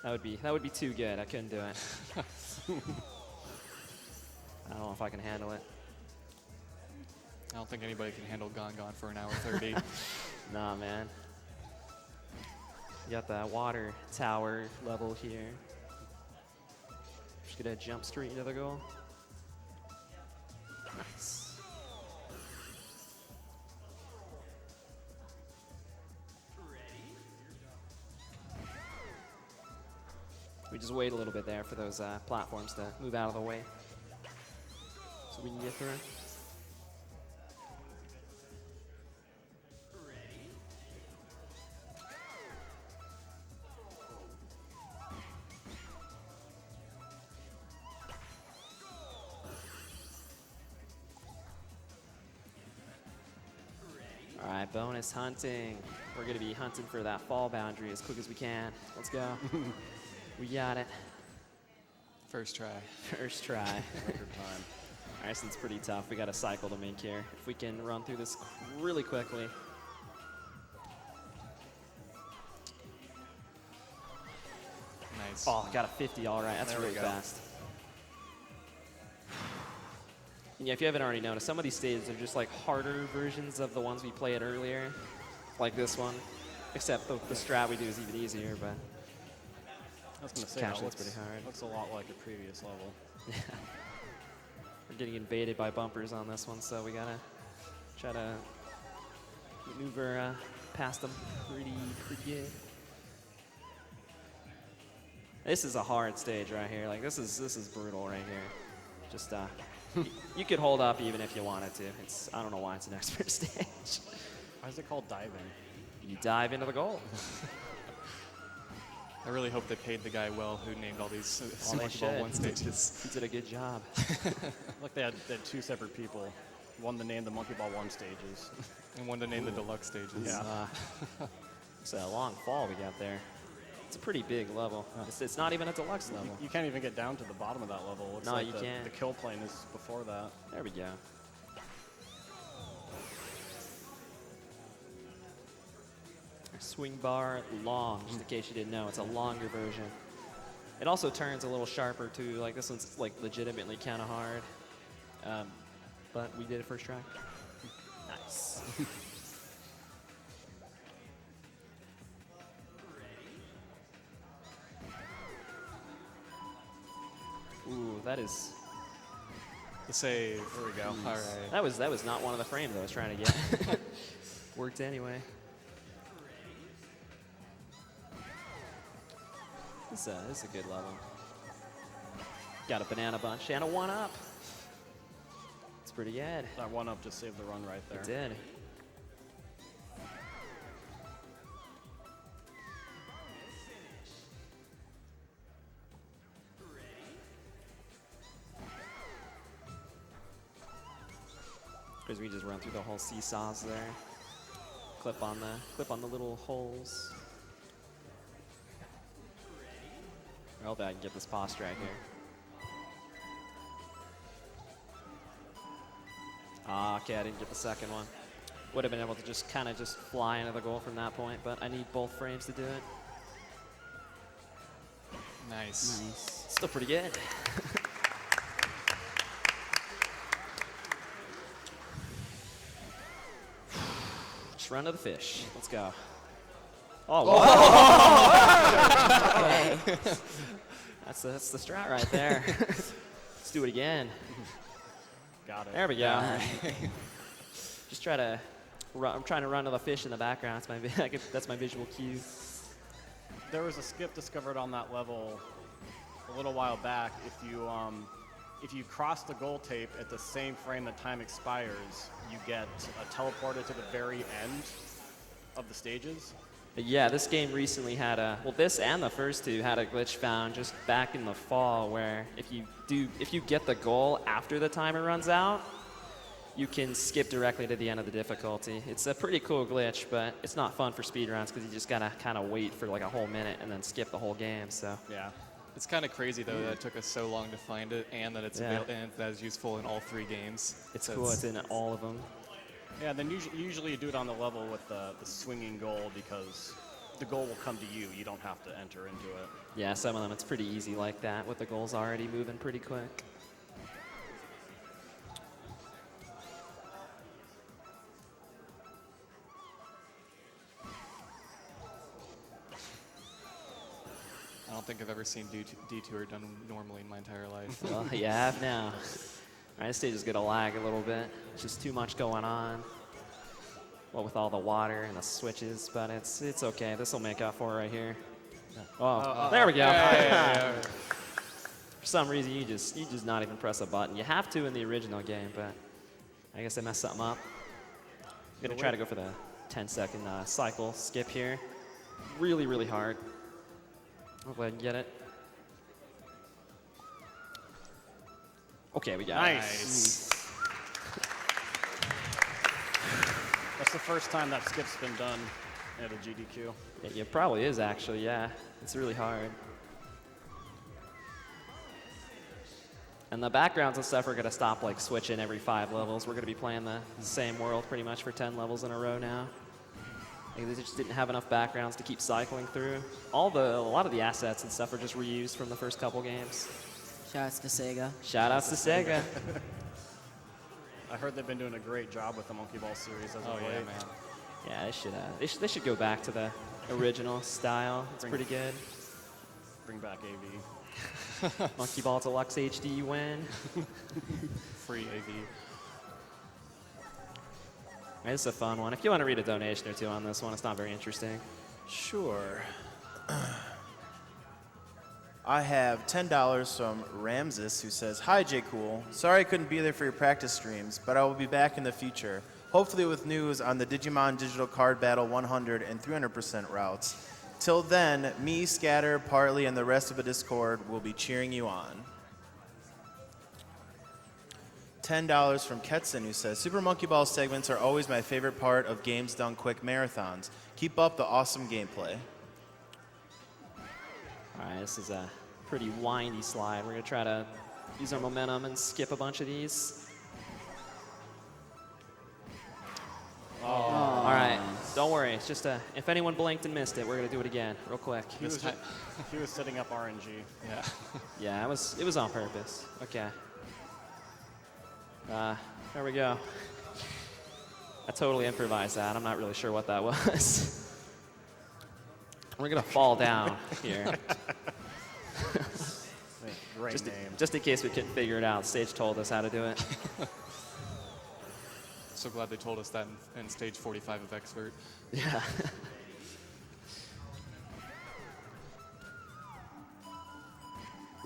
That would be too good. I couldn't do it. I don't know if I can handle it. I don't think anybody can handle Gon Gon for an hour 30. Nah, man. You got the water tower level here. Just gonna jump straight into the goal. Nice. We just wait a little bit there for those platforms to move out of the way so we can get through. All right, bonus hunting. We're going to be hunting for that fall boundary as quick as we can. Let's go. We got it. First try. First try. Record time. All right, so it's pretty tough. We got a cycle to make here. If we can run through this really quickly. Nice. Oh, got a 50. All right, that's There we really go. fast. And yeah, if you haven't already noticed, some of these stages are just like harder versions of the ones we played earlier, like this one. Except the strat we do is even easier, but I was going to say, Casually, that it's pretty hard. looks a lot like a previous level. we're getting invaded by bumpers on this one, so we gotta try to maneuver past them pretty good. This is a hard stage right here. Like this is brutal right here. Just you could hold up even if you wanted to. I don't know why it's an expert stage. Why is it called diving? You dive into the goal. I really hope they paid the guy well who named all these Well, they Monkey Ball should. 1 stages. He did a good job. Look, they had 2 separate people. One to name the Monkey Ball 1 stages. And one to name the Deluxe stages. Yeah. It's a long fall we got there. It's a pretty big level. It's not even a deluxe level. You can't even get down to the bottom of that level. Looks No, like you can't. The kill plane is before that. There we go. Swing bar long, just in case you didn't know. It's a longer version. It also turns a little sharper too. Like this one's like legitimately kind of hard. But we did it first try. Nice. Ooh, that is. The save. There we go. All right. That was not one of the frames I was trying to get. Worked anyway. This is a good level. Got a banana bunch and a 1-up. It's pretty good. That 1-up just saved the run right there. It did. Because we just run through the whole seesaws there. Clip on the little holes. I hope I can get this posture right here. Okay, I didn't get the second one. Would have been able to just kind of just fly into the goal from that point, but I need both frames to do it. Nice. Nice. Still pretty good. Just run to the fish. Let's go. Oh, wow. Okay. That's the strat right there. Let's do it again. Got it. There we go. Just try to run. I'm trying to run to the fish in the background. That's my visual cue. There was a skip discovered on that level a little while back. If you cross the goal tape at the same frame that time expires, you get teleported to the very end of the stages. But yeah, this game recently had this and the first two had a glitch found just back in the fall where if you get the goal after the timer runs out, you can skip directly to the end of the difficulty. It's a pretty cool glitch, but it's not fun for speedruns because you just gotta kind of wait for like a whole minute and then skip the whole game. So Yeah. It's kind of crazy though that it took us so long to find it, and that it's Yeah. and that is useful in all 3 games. it's So cool. It's in all of them. Yeah, then usually you do it on the level with the swinging goal because the goal will come to you. You don't have to enter into it. Yeah, some of them it's pretty easy like that with the goals already moving pretty quick. I don't think I've ever seen Detour done normally in my entire life. Well, you have now. All right, this stage is gonna lag a little bit. It's just too much going on. Well, with all the water and the switches, but it's okay. This will make up for it right here. Oh, there we go. For some reason, you just not even press a button. You have to in the original game, but I guess I messed something up. I'm gonna try to go for the 10-second cycle skip here. Really, really hard. Hopefully I can get it. Okay, we got it. Nice. That's the first time that skip's been done at a GDQ. It probably is, actually, yeah. It's really hard. And the backgrounds and stuff are going to stop like switching every 5 levels. We're going to be playing the same world pretty much for 10 levels in a row now. They just didn't have enough backgrounds to keep cycling through. A lot of the assets and stuff are just reused from the first couple games. Shouts to Sega. Shoutouts to Sega. I heard they've been doing a great job with the Monkey Ball series as of Oh, yeah, late. man. Yeah, they should go back to the original style. It's pretty good. Bring back AV. Monkey Ball Deluxe HD win. Free AV. This is a fun one. If you want to read a donation or two on this one, it's not very interesting. Sure. I have $10 from Ramses, who says, "Hi, Jcool. Sorry I couldn't be there for your practice streams, but I will be back in the future, hopefully with news on the Digimon Digital Card Battle 100 and 300% routes. Till then, me, Scatter, Partly, and the rest of the Discord will be cheering you on." $10 from Ketson, who says, "Super Monkey Ball segments are always my favorite part of games done quick marathons. Keep up the awesome gameplay." All right, this is a pretty windy slide. We're going to try to use our momentum and skip a bunch of these. All right, don't worry. It's just if anyone blinked and missed it, we're going to do it again real quick. He was setting up RNG. Yeah. Yeah, it was on purpose. Okay. There we go. I totally improvised that. I'm not really sure what that was. We're going to fall down here. Great name. Just in case we couldn't figure it out, Stage told us how to do it. So glad they told us that in stage 45 of Expert. Yeah.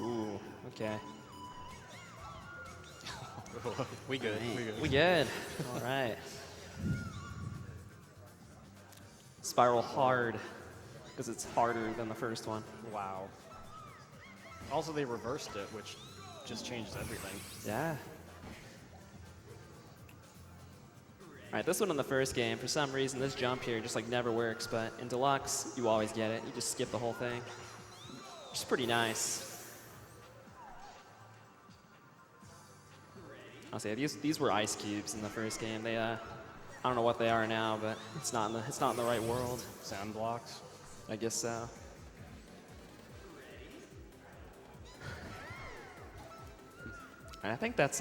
Ooh, okay. We good. We good. We good. All right. Spiral hard, because it's harder than the first one. Wow. Also, they reversed it, which just changed everything. Yeah. All right, this one in the first game, for some reason, this jump here just like never works, but in Deluxe, you always get it. You just skip the whole thing, which is pretty nice. I'll say these were ice cubes in the first game. They I don't know what they are now, but it's not in the right world. Sound blocks. I guess so. And I think that's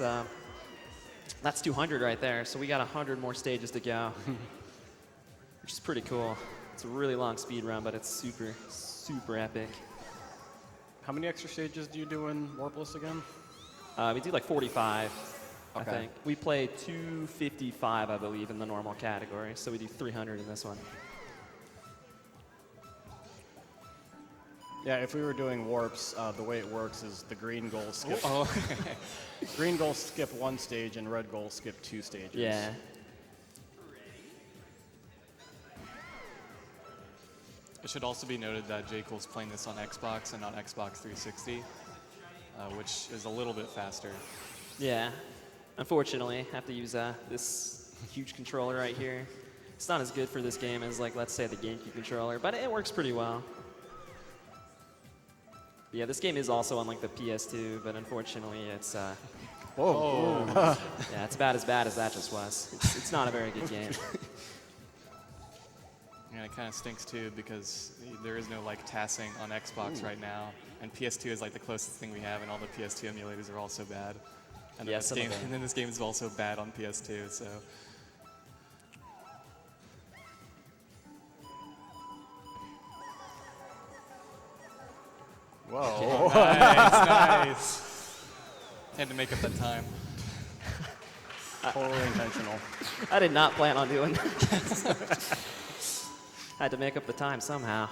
200 right there. So we got 100 more stages to go, which is pretty cool. It's a really long speed run, but it's super, super epic. How many extra stages do you do in Warpless again? We do like 45, I Okay. think. We play 255, I believe, in the normal category. So we do 300 in this one. Yeah, if we were doing warps, the way it works is the green goal skip. Oh. Green goals skip 1 stage and red goals skip 2 stages. Yeah. It should also be noted that Jcool's playing this on Xbox and not Xbox 360, which is a little bit faster. Yeah. Unfortunately, I have to use this huge controller right here. It's not as good for this game as, like, let's say the GameCube controller, but it works pretty well. Yeah, this game is also on like the PS2, but unfortunately it's Whoa. yeah, it's about as bad as that just was. It's not a very good game. And it kind of stinks too because there is no like tassing on Xbox right now, and PS2 is like the closest thing we have, and all the PS2 emulators are also bad. And Yeah, then some of them. and then this game is also bad on PS2, so. Whoa. Nice. Had to make up that time. Totally intentional. I did not plan on doing that. Had to make up the time somehow.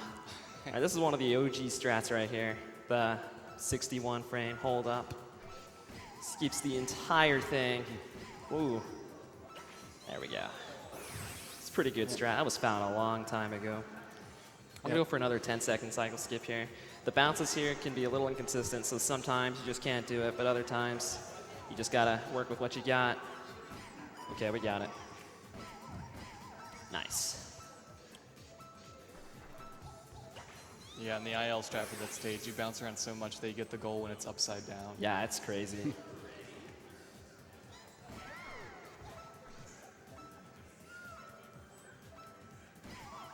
All right, this is one of the OG strats right here. The 61 frame hold up. This keeps the entire thing. Ooh. There we go. It's a pretty good strat. That was found a long time ago. I'm gonna go for another 10-second cycle skip here. The bounces here can be a little inconsistent, so sometimes you just can't do it, but other times you just gotta work with what you got. Okay, we got it. Nice. Yeah, and the IL strat for that stage, you bounce around so much that you get the goal when it's upside down. Yeah, it's crazy.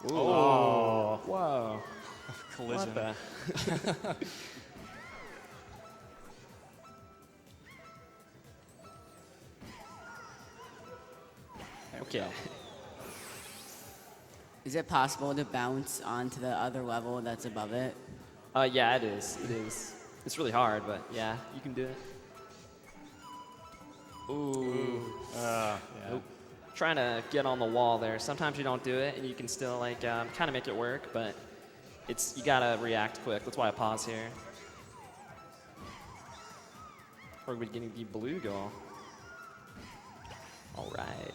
Ooh. Oh. Whoa. Collision. What the? Okay. Is it possible to bounce onto the other level that's above it? Yeah, it is. It is. It's really hard, but yeah, you can do it. Ooh. Yeah. Nope. Trying to get on the wall there. Sometimes you don't do it, and you can still like kind of make it work, but you gotta react quick. That's why I pause here. We're getting the blue goal. All right.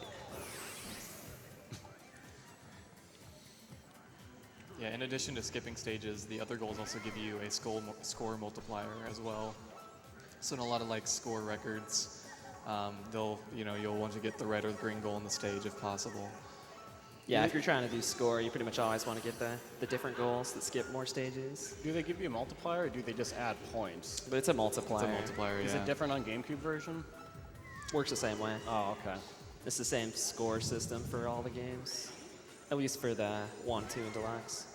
Yeah, in addition to skipping stages, the other goals also give you a score multiplier as well. So in a lot of like score records, you'll want to get the red or the green goal on the stage if possible. Yeah, if you're trying to do score, you pretty much always want to get the different goals that skip more stages. Do they give you a multiplier, or do they just add points? But it's a multiplier. It's a multiplier, Is yeah. it different on GameCube version? Works the same way. Oh, okay. It's the same score system for all the games, at least for the 1, 2, and Deluxe.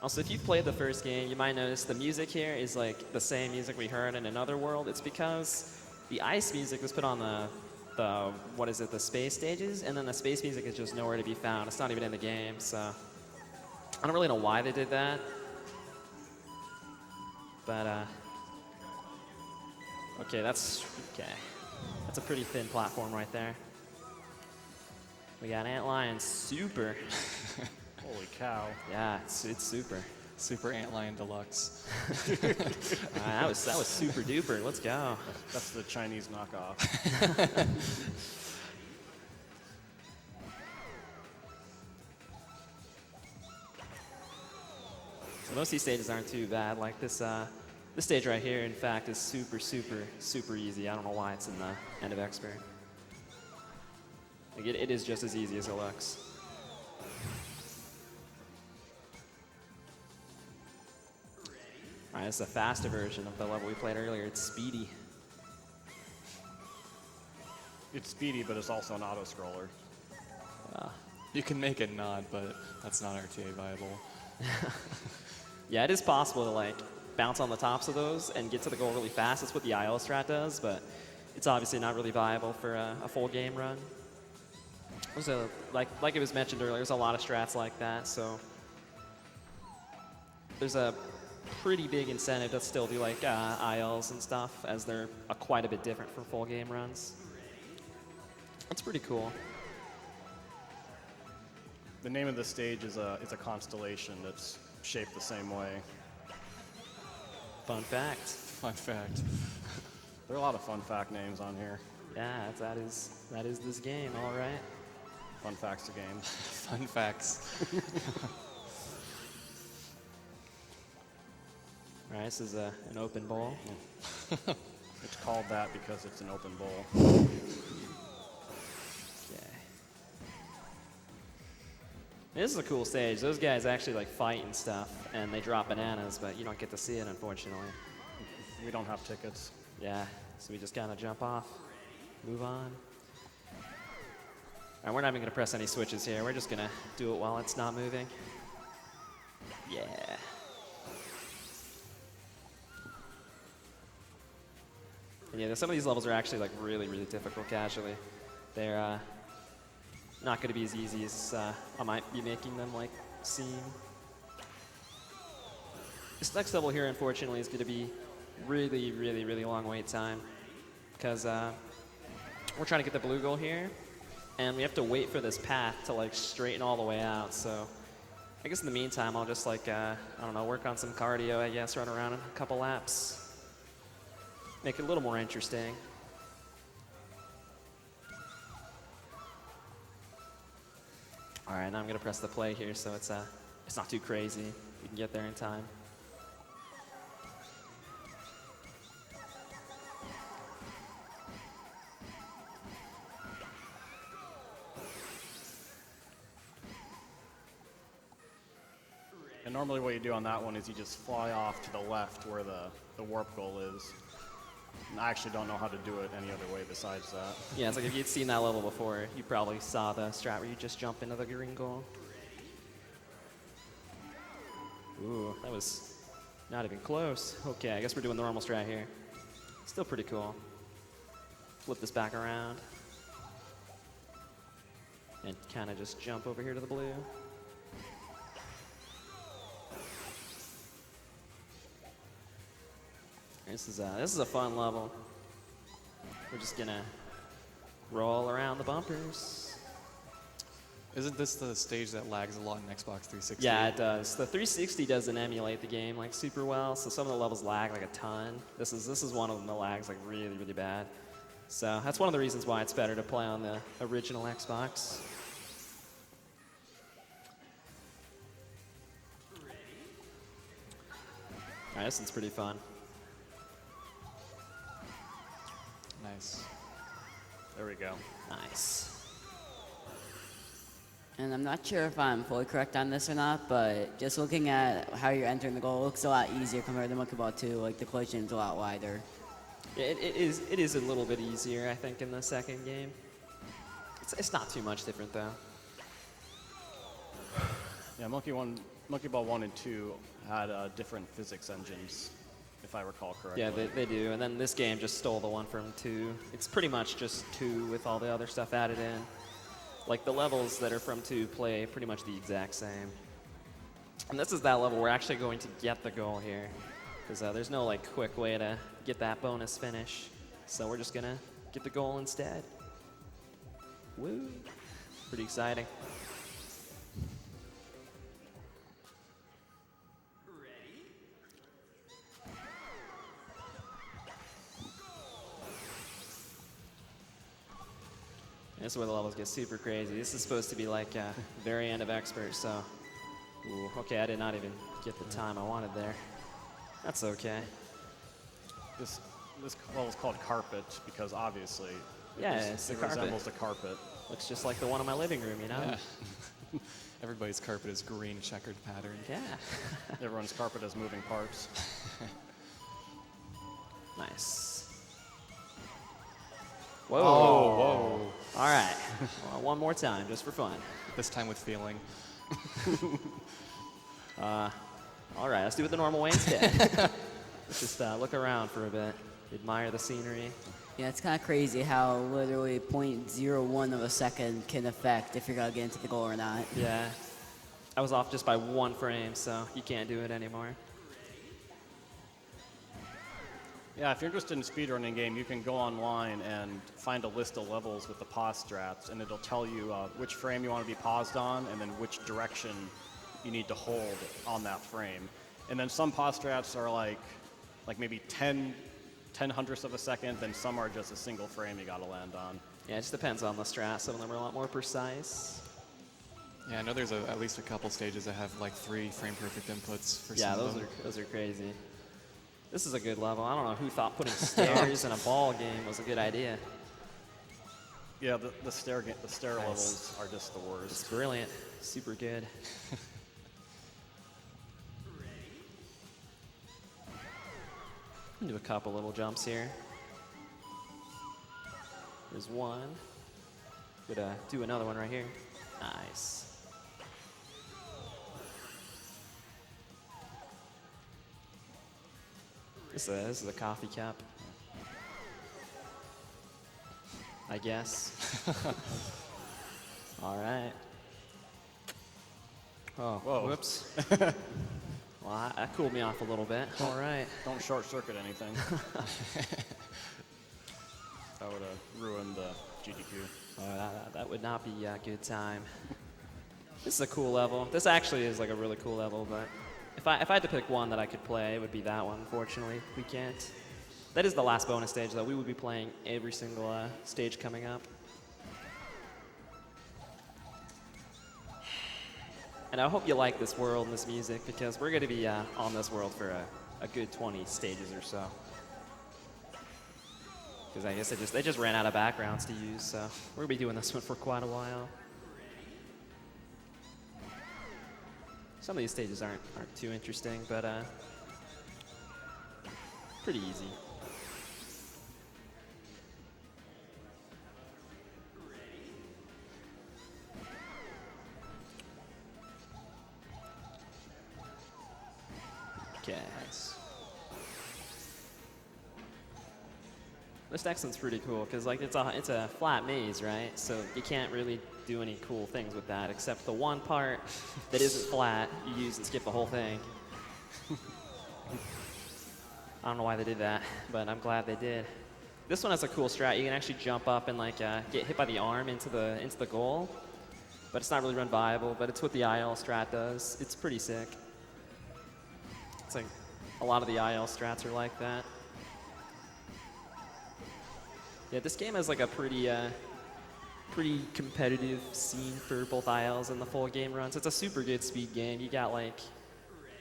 Also, if you've played the first game, you might notice the music here is like the same music we heard in Another World. It's because the ice music was put on the space stages, and then the space music is just nowhere to be found. It's not even in the game, so I don't really know why they did that. But okay, that's a pretty thin platform right there. We got Antlion Super. Holy cow. Yeah, it's super. Super Antlion Deluxe. That was super duper. Let's go. That's the Chinese knockoff. So most of these stages aren't too bad. Like this stage right here, in fact, is super, super, super easy. I don't know why it's in the end of Expert. Like it is just as easy as Deluxe. All right, it's a faster version of the level we played earlier. It's speedy. It's speedy, but it's also an auto-scroller. You can make it not, but that's not RTA viable. Yeah, it is possible to like bounce on the tops of those and get to the goal really fast. That's what the IL strat does, but it's obviously not really viable for a full game run. So, like it was mentioned earlier, there's a lot of strats like that, so there's a pretty big incentive to still do like ILs and stuff, as they're quite a bit different from full game runs. That's pretty cool. The name of the stage is a constellation that's shaped the same way. Fun fact. Fun fact. There are a lot of fun fact names on here. Yeah, that is this game, all right. Fun facts to game. Fun facts. All right, this is an open bowl. It's called that because it's an open bowl. Okay. This is a cool stage. Those guys actually like fight and stuff, and they drop bananas, but you don't get to see it, unfortunately. We don't have tickets. Yeah, so we just kind of jump off, move on. All right, we're not even going to press any switches here. We're just going to do it while it's not moving. Yeah. And yeah, some of these levels are actually like really, really difficult casually. They're not going to be as easy as I might be making them like seem. This next level here, unfortunately, is going to be really, really, really long wait time, because we're trying to get the blue goal here, and we have to wait for this path to like straighten all the way out. So I guess in the meantime, I'll just like, I don't know, work on some cardio, I guess, run around a couple laps. Make it a little more interesting. All right, now I'm gonna press the play here, so it's not too crazy. We can get there in time. And normally what you do on that one is you just fly off to the left where the warp goal is. And I actually don't know how to do it any other way besides that. Yeah, it's like if you'd seen that level before, you probably saw the strat where you just jump into the green goal. Ooh, that was not even close. Okay, I guess we're doing the normal strat here. Still pretty cool. Flip this back around. And kind of just jump over here to the blue. This is a fun level. We're just gonna roll around the bumpers. Isn't this the stage that lags a lot in Xbox 360? Yeah, it does. The 360 doesn't emulate the game like super well, so some of the levels lag like a ton. This is one of them that lags like really, really bad. So that's one of the reasons why it's better to play on the original Xbox. Alright, this one's pretty fun. Nice. There we go. Nice. And I'm not sure if I'm fully correct on this or not, but just looking at how you're entering the goal, it looks a lot easier compared to Monkey Ball 2. Like, the collision's a lot wider. Yeah, it is a little bit easier, I think, in the second game. It's not too much different, though. Yeah, Monkey Ball 1 and 2 had different physics engines, if I recall correctly. Yeah, they do. And then this game just stole the one from 2. It's pretty much just 2 with all the other stuff added in. Like, the levels that are from 2 play pretty much the exact same. And this is that level we're actually going to get the goal here. Because there's no, like, quick way to get that bonus finish. So we're just going to get the goal instead. Woo. Pretty exciting. This is where the levels get super crazy. This is supposed to be like very end of expert, so. Ooh, okay, I did not even get the time I wanted there. That's okay. This level is called Carpet because obviously It's the it carpet. resembles a carpet. Looks just like the one in my living room, you know? Yeah. Everybody's carpet is green checkered pattern. Yeah. Everyone's carpet has moving parts. Nice. Whoa. Oh, whoa. All right. Well, one more time, just for fun. This time with feeling. All right, let's do it the normal way instead. Let's just look around for a bit, admire the scenery. Yeah, it's kind of crazy how literally 0.01 of a second can affect if you're going to get into the goal or not. Yeah. I was off just by 1 frame, so you can't do it anymore. Yeah, if you're interested in speedrunning game, you can go online and find a list of levels with the pause strats, and it'll tell you which frame you want to be paused on and then which direction you need to hold on that frame. And then some pause strats are like maybe 10 hundredths of a second, then some are just a single frame you got to land on. Yeah, it just depends on the strat. Some of them are a lot more precise. Yeah, I know there's at least a couple stages that have like 3 frame perfect inputs for Yeah, some of them. those are crazy. This is a good level. I don't know who thought putting stairs in a ball game was a good idea. Yeah, the stair Nice. levels are just the worst. It's brilliant. Super good. Do a couple little jumps here. There's one. Gonna do another one right here. Nice. This is a coffee cup, I guess. All right. Oh, Whoa. whoops. Well, that cooled me off a little bit. All right. Don't short circuit anything. That would have ruined the GDQ. Oh, that would not be a good time. This is a cool level. This actually is like a really cool level, but if I had to pick one that I could play, it would be that one. Unfortunately, we can't. That is the last bonus stage, though. We would be playing every single stage coming up. And I hope you like this world and this music, because we're going to be on this world for a good 20 stages or so. Because I guess they just ran out of backgrounds to use, so we're going to be doing this one for quite a while. Some of these stages aren't too interesting, but pretty easy. Okay. Nice. This next one's pretty cool because like it's a flat maze, right? So you can't really do any cool things with that except the one part that isn't flat you use and skip the whole thing. I don't know why they did that, but I'm glad they did. This one has a cool strat. You can actually jump up and like get hit by the arm into the goal, but it's not really run viable. But it's what the IL strat does. It's pretty sick. It's like a lot of the IL strats are like that. Yeah, this game has like a pretty competitive scene for both ILs and the full game runs. It's a super good speed game. You got like,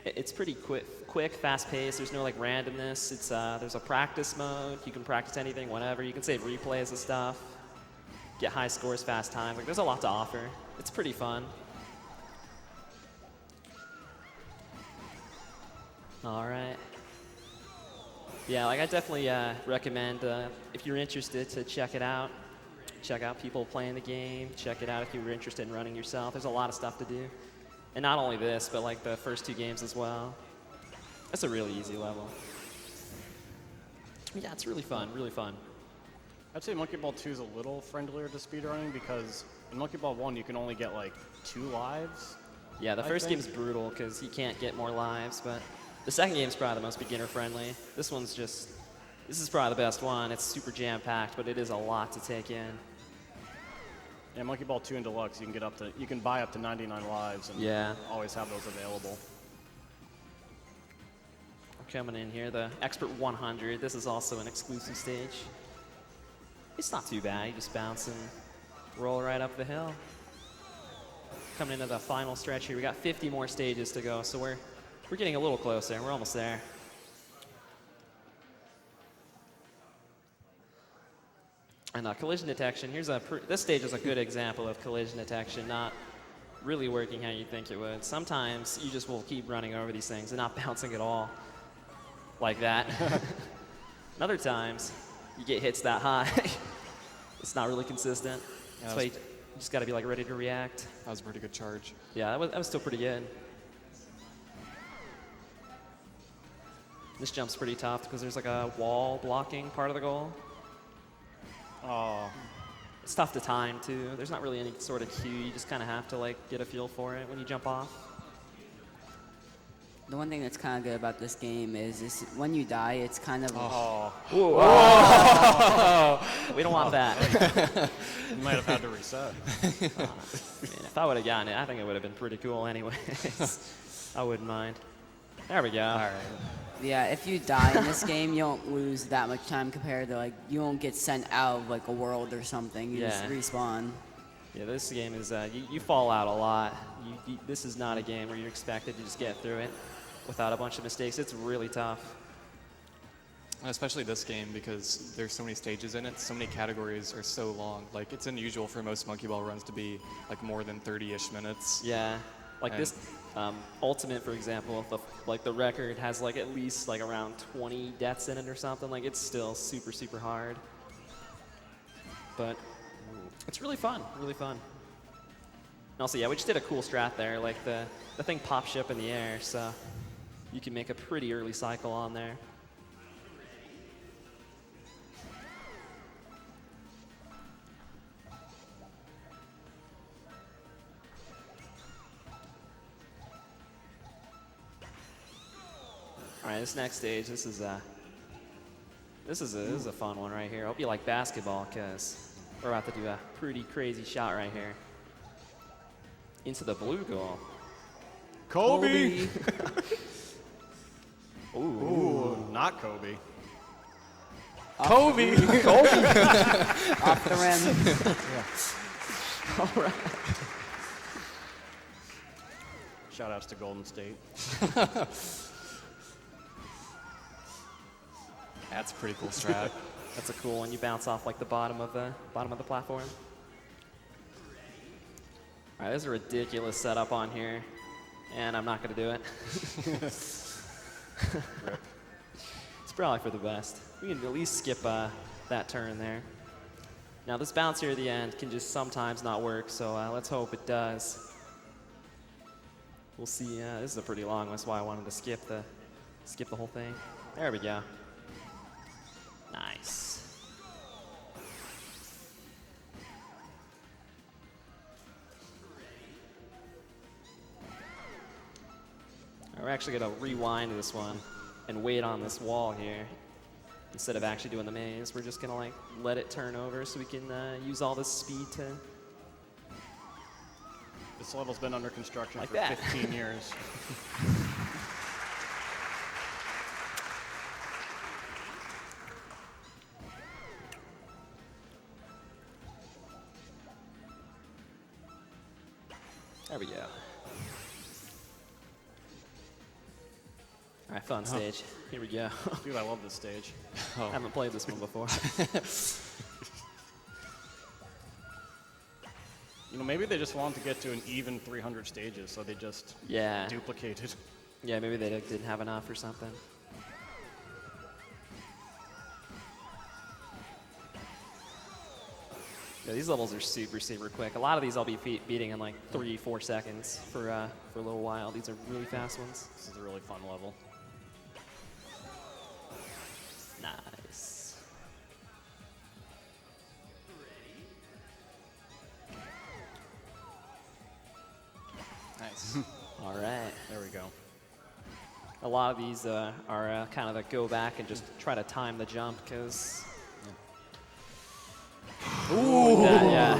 it's pretty quick, fast paced. There's no like randomness. It's there's a practice mode. You can practice anything, whenever. You can save replays and stuff. Get high scores, fast times. Like there's a lot to offer. It's pretty fun. All right. Yeah, like I definitely recommend if you're interested to check it out. Check out people playing the game. Check it out if you were interested in running yourself. There's a lot of stuff to do. And not only this, but like the first 2 games as well. That's a really easy level. Yeah, it's really fun, really fun. I'd say Monkey Ball 2 is a little friendlier to speedrunning because in Monkey Ball 1 you can only get like 2 lives. Yeah, the first game's brutal because you can't get more lives, but the second game's probably the most beginner-friendly. This is probably the best one. It's super jam-packed, but it is a lot to take in. Yeah, Monkey Ball 2 and Deluxe, you can buy up to 99 lives and always have those available. We're coming in here, the Expert 100. This is also an exclusive stage. It's not too bad. You just bounce and roll right up the hill. Coming into the final stretch here. We got 50 more stages to go, so we're getting a little closer. We're almost there. And collision detection, this stage is a good example of collision detection not really working how you think it would. Sometimes you just will keep running over these things and not bouncing at all like that. And other times you get hits that high. It's not really consistent. That's why you just got to be like ready to react. That was a pretty good charge. Yeah, that was still pretty good. This jump's pretty tough because there's like a wall blocking part of the goal. Oh. It's tough to time too. There's not really any sort of cue. You just kind of have to like get a feel for it when you jump off. The one thing that's kind of good about this game is when you die, it's kind of We don't want that. You might have had to reset. Man, if I would have gotten it, I think it would have been pretty cool anyways. I wouldn't mind. There we go. All right. Yeah, if you die in this game, you don't lose that much time compared to like you won't get sent out of like a world or something. You just respawn. Yeah, this game is you fall out a lot. This is not a game where you're expected to just get through it without a bunch of mistakes. It's really tough. And especially this game because there's so many stages in it, so many categories are so long. Like it's unusual for most Monkey Ball runs to be like more than 30-ish minutes. Yeah, like this Ultimate, for example, the record has like at least like around 20 deaths in it or something. Like it's still super, super hard. But it's really fun, really fun. And also, yeah, we just did a cool strat there. Like the thing pops you up in the air, so you can make a pretty early cycle on there. All right, this next stage, this is a fun one right here. I hope you like basketball because we're about to do a pretty crazy shot right here. Into the blue goal. Kobe! Ooh, not Kobe. Kobe! Kobe! Off the rim. All right. Shout-outs to Golden State. That's a pretty cool strat. That's a cool one. You bounce off like the bottom of the platform. All right, there's a ridiculous setup on here. And I'm not going to do it. It's probably for the best. We can at least skip that turn there. Now this bounce here at the end can just sometimes not work, so let's hope it does. We'll see. This is a pretty long one, that's why I wanted to skip the whole thing. There we go. Nice. We're actually going to rewind this one and wait on this wall here. Instead of actually doing the maze, we're just going to like let it turn over so we can use all this speed to... This level's been under construction Like for that. 15 years. There we go. All right, fun stage. Here we go. Dude, I love this stage. I haven't played this one before. You know, maybe they just wanted to get to an even 300 stages, so they just Yeah. duplicated. Yeah, maybe they didn't have enough or something. Yeah, these levels are super, super quick. A lot of these I'll be beating in like 3-4 seconds for a little while. These are really fast ones. This is a really fun level. Nice. Nice. All right. There we go. A lot of these are kind of the go back and just try to time the jump because. Ooh. Yeah.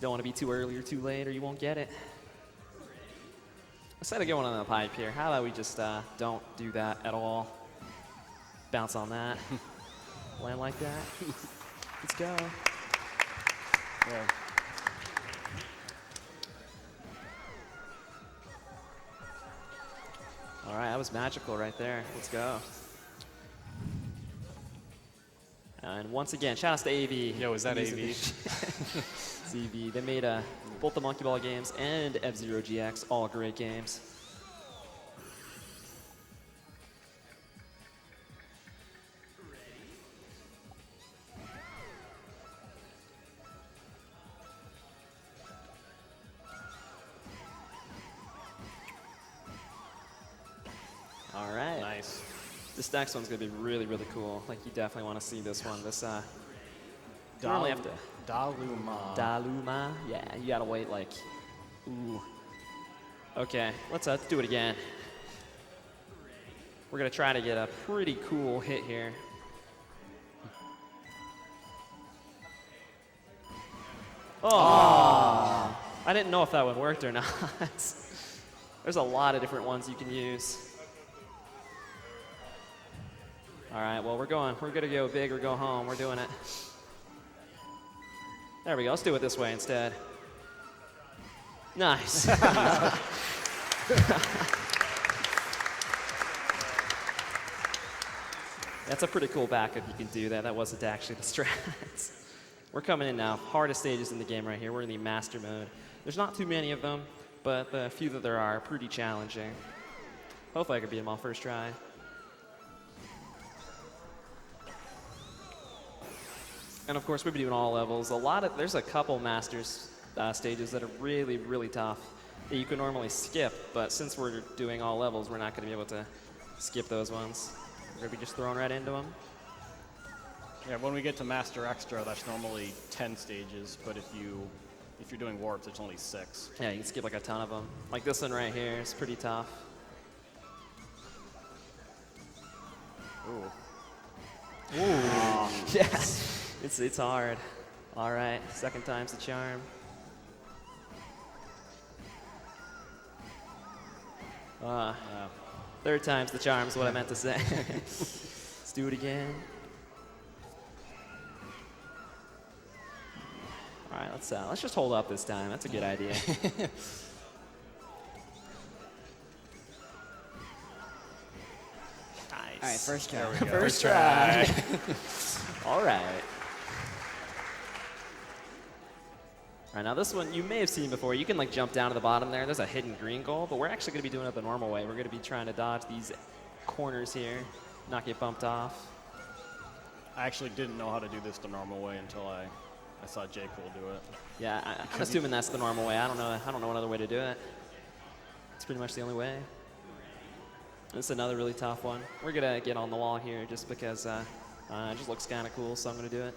Don't want to be too early or too late or you won't get it. Instead of going on the pipe here, how about we just don't do that at all? Bounce on that. Land like that. Let's go. Yeah. All right, that was magical right there. Let's go. And once again, shout outs to AV. Yo, is that Music AV? It's AV. They made both the Monkey Ball games and F-Zero GX, all great games. All right. Nice. This next one's gonna be really, really cool. Like you definitely want to see this one. This you normally have to Daluma. Daluma. Yeah, you gotta wait like. Ooh. Okay, let's do it again. We're gonna try to get a pretty cool hit here. Oh. I didn't know if that one worked or not. There's a lot of different ones you can use. All right, well, we're gonna go big or go home. We're doing it. There we go, let's do it this way instead. Nice. That's a pretty cool back if you can do that. That wasn't actually the strats. We're coming in now, hardest stages in the game right here. We're in the master mode. There's not too many of them, but the few that there are pretty challenging. Hopefully I can beat them all first try. And of course, we'll be doing all levels. There's a couple masters stages that are really, really tough that you can normally skip, but since we're doing all levels, we're not going to be able to skip those ones. We're going to be just thrown right into them. Yeah, when we get to Master Extra, that's normally 10 stages, but if you're doing warps, it's only 6. Yeah, you can skip like a ton of them. Like this one right here is pretty tough. Ooh. Ooh. Yes. It's hard. All right, second time's the charm. Third time's the charm is what I meant to say. Let's do it again. All right, let's just hold up this time. That's a good idea. Nice. All right, first try. There we go. First try. All right. All right, now this one you may have seen before. You can like jump down to the bottom there. There's a hidden green goal, but we're actually going to be doing it the normal way. We're going to be trying to dodge these corners here, not get bumped off. I actually didn't know how to do this the normal way until I saw Jcool do it. Yeah, I'm assuming that's the normal way. I don't know what other way to do it. It's pretty much the only way. This is another really tough one. We're going to get on the wall here just because it just looks kind of cool, so I'm going to do it.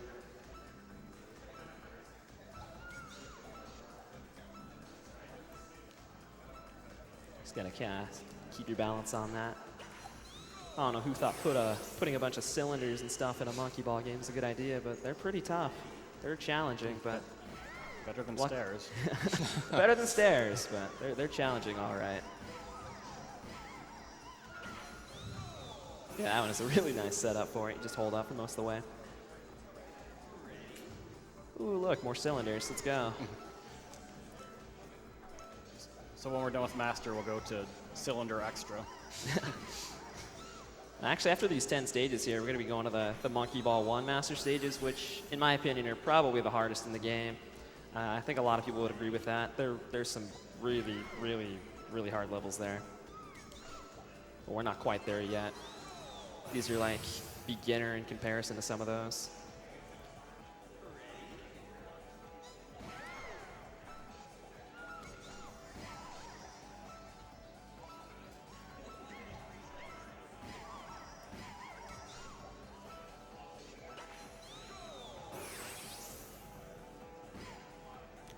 Just got to keep your balance on that. I don't know who thought putting a bunch of cylinders and stuff in a monkey ball game is a good idea, but they're pretty tough. They're challenging, but Better than stairs. better than stairs, but they're challenging, all right. Yeah, that one is a really nice setup for it. You just hold up for most of the way. Ooh, look, more cylinders. Let's go. So when we're done with Master, we'll go to Cylinder Extra. Actually, after these 10 stages here, we're going to be going to the Monkey Ball 1 Master stages, which, in my opinion, are probably the hardest in the game. I think a lot of people would agree with that. There's some really, really, really hard levels there. But we're not quite there yet. These are like beginner in comparison to some of those.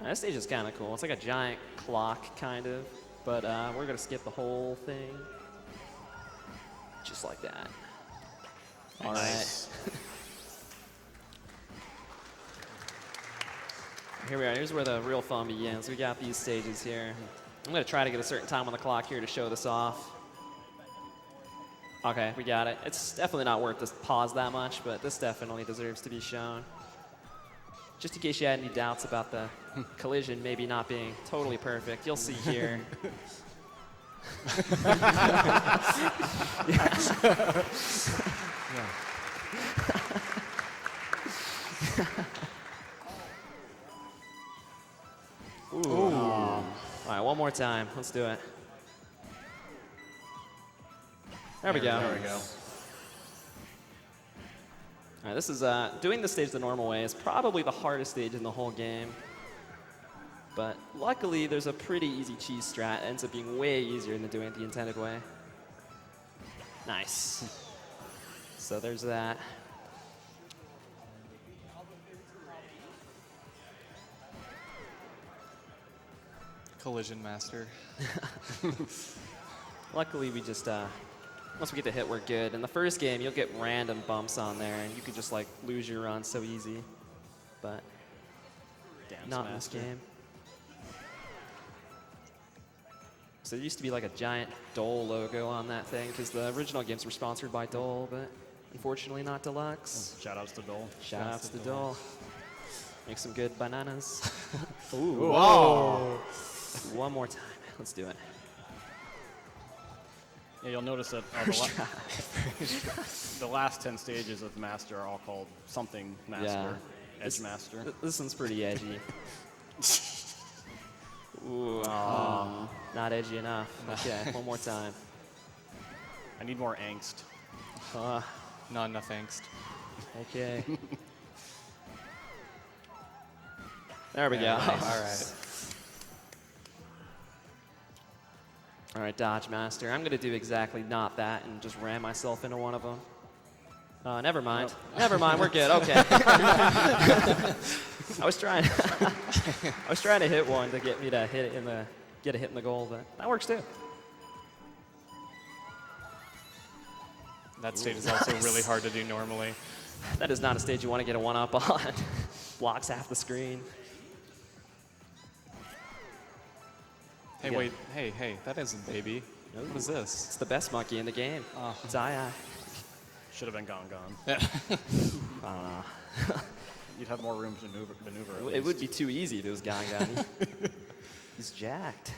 This stage is kind of cool. It's like a giant clock, kind of, but we're going to skip the whole thing. Just like that. All right. Here we are. Here's where the real fun begins. We got these stages here. I'm going to try to get a certain time on the clock here to show this off. Okay, we got it. It's definitely not worth to pause that much, but this definitely deserves to be shown. Just in case you had any doubts about the collision maybe not being totally perfect, you'll see here. Ooh. All right, one more time. Let's do it. There we go. There we go. All right, this is doing the stage the normal way is probably the hardest stage in the whole game. But luckily, there's a pretty easy cheese strat. It ends up being way easier than doing it the intended way. Nice. So there's that. Collision master. Luckily, we just, once we get the hit, we're good. In the first game, you'll get random bumps on there, and you could just, like, lose your run so easy. But not in this game. So there used to be, like, a giant Dole logo on that thing, because the original games were sponsored by Dole, but unfortunately not Deluxe. Shout-outs to Dole. Shout-outs to Dole. Make some good bananas. Ooh. Whoa. One more time. Let's do it. Yeah, you'll notice that the last 10 stages of Master are all called something Master, Edge Master. This one's pretty edgy. Ooh, not edgy enough. Okay, one more time. I need more angst. Not enough angst. Okay. There we go. All right. All right, Dodge Master. I'm going to do exactly not that and just ram myself into one of them. Never mind. Nope. Never mind. We're good. Okay. I was trying to hit one to get me to get a hit in the goal, but that works too. That stage is also really hard to do normally. That is not a stage you want to get a one-up on. Blocks half the screen. Hey, wait. Hey, that isn't baby. What is this? It's the best monkey in the game. It's Eye. Should have been gone. I don't know. You'd have more room to maneuver. It would be too easy if it was Gone. He's jacked.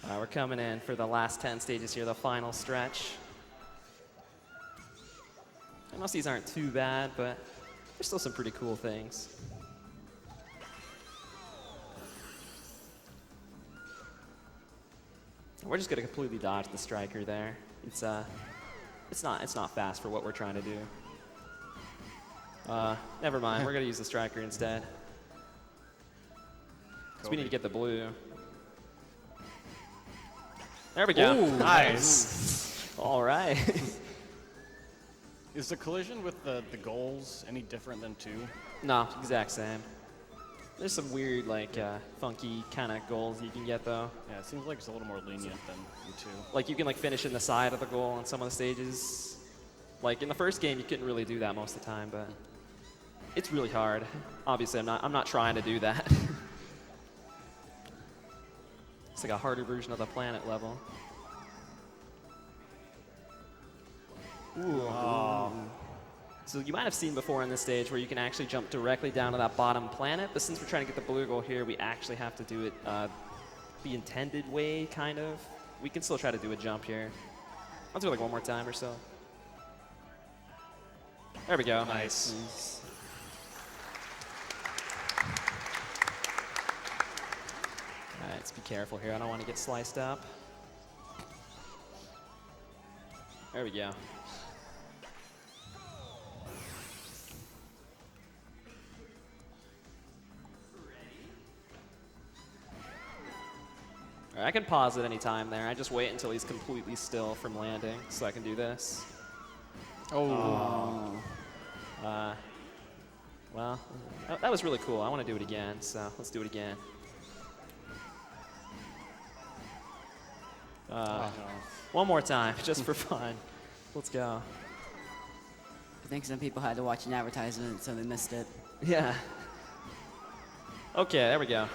We're coming in for the last 10 stages here, the final stretch. And most of these aren't too bad, but there's still some pretty cool things. We're just gonna completely dodge the striker there. It's not fast for what we're trying to do. Never mind. We're gonna use the striker instead. So we need to get the blue. There we go. Ooh, nice. All right. Is the collision with the goals any different than 2? No, exact same. There's some weird, like, funky kind of goals you can get, though. Yeah, it seems like it's a little more lenient than in 2. Like, you can, like, finish in the side of the goal on some of the stages. Like, in the first game, you couldn't really do that most of the time, but it's really hard. Obviously, I'm not trying to do that. It's like a harder version of the planet level. Ooh. Oh. So you might have seen before on this stage where you can actually jump directly down to that bottom planet, but since we're trying to get the blue goal here, we actually have to do it the intended way, kind of. We can still try to do a jump here. I'll do it like one more time or so. There we go. Nice. All right, let's be careful here. I don't want to get sliced up. There we go. All right, I can pause at any time there. I just wait until he's completely still from landing so I can do this. Oh. Well, that was really cool. I want to do it again, so let's do it again. One more time, just for fun. Let's go. I think some people had to watch an advertisement, so they missed it. Yeah. Okay, there we go.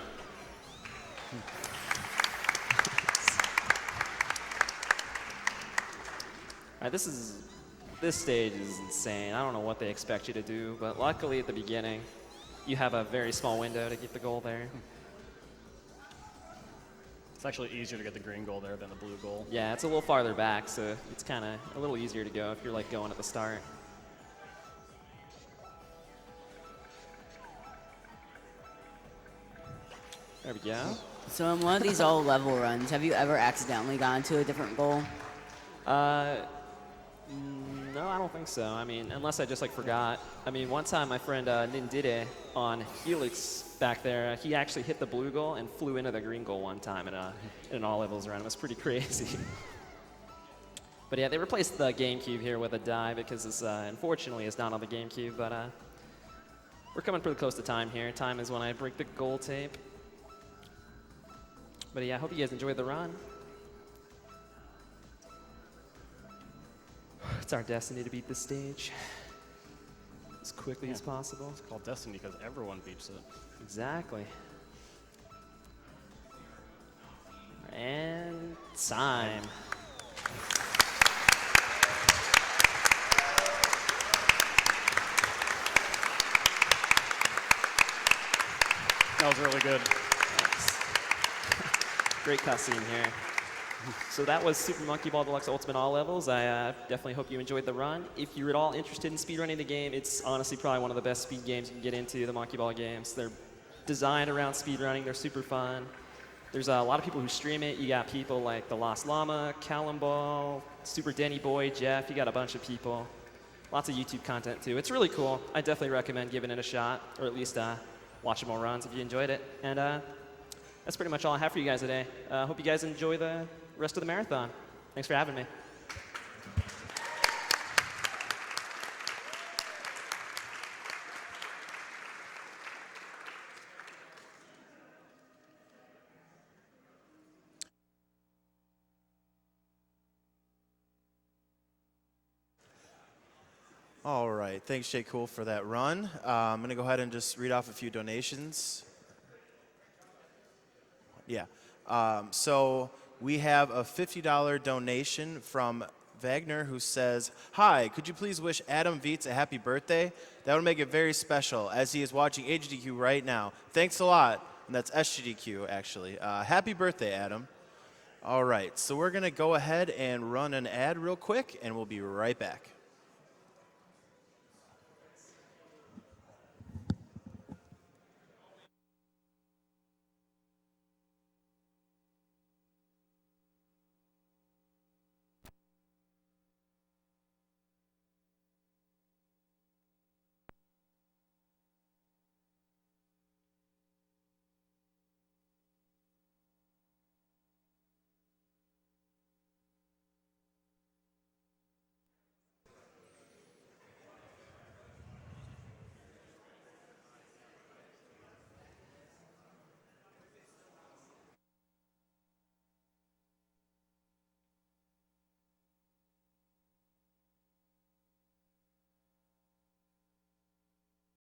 All right, this stage is insane. I don't know what they expect you to do, but luckily at the beginning, you have a very small window to get the goal there. It's actually easier to get the green goal there than the blue goal. Yeah, it's a little farther back, so it's kind of a little easier to go if you're like going at the start. There we go. So in one of these all level runs, have you ever accidentally gone to a different goal? No, I don't think so. I mean, unless I just like forgot. I mean, one time my friend Nindide on Helix back there, he actually hit the blue goal and flew into the green goal one time in an all levels run. It was pretty crazy. But yeah, they replaced the GameCube here with a die because it's unfortunately it's not on the GameCube. But we're coming pretty close to time here. Time is when I break the goal tape. But yeah, I hope you guys enjoyed the run. It's our destiny to beat this stage as quickly as possible. It's called Destiny because everyone beats it. Exactly. And time. That was really good. Great cutscene here. So that was Super Monkey Ball Deluxe Ultimate All Levels. I definitely hope you enjoyed the run. If you're at all interested in speedrunning the game, it's honestly probably one of the best speed games you can get into, the Monkey Ball games. They're designed around speedrunning. They're super fun. There's a lot of people who stream it. You got people like The Lost Llama, Callum Ball, Super Denny Boy, Jeff. You got a bunch of people. Lots of YouTube content, too. It's really cool. I definitely recommend giving it a shot, or at least watching more runs if you enjoyed it. And that's pretty much all I have for you guys today. Hope you guys enjoy the rest of the marathon. Thanks for having me. All right, thanks Jcool for that run. I'm gonna go ahead and just read off a few donations. Yeah, so we have a $50 donation from Wagner who says, "Hi, could you please wish Adam Vietz a happy birthday? That would make it very special as he is watching HGDQ right now. Thanks a lot." And that's SGDQ actually. Happy birthday, Adam. All right, so we're gonna go ahead and run an ad real quick and we'll be right back.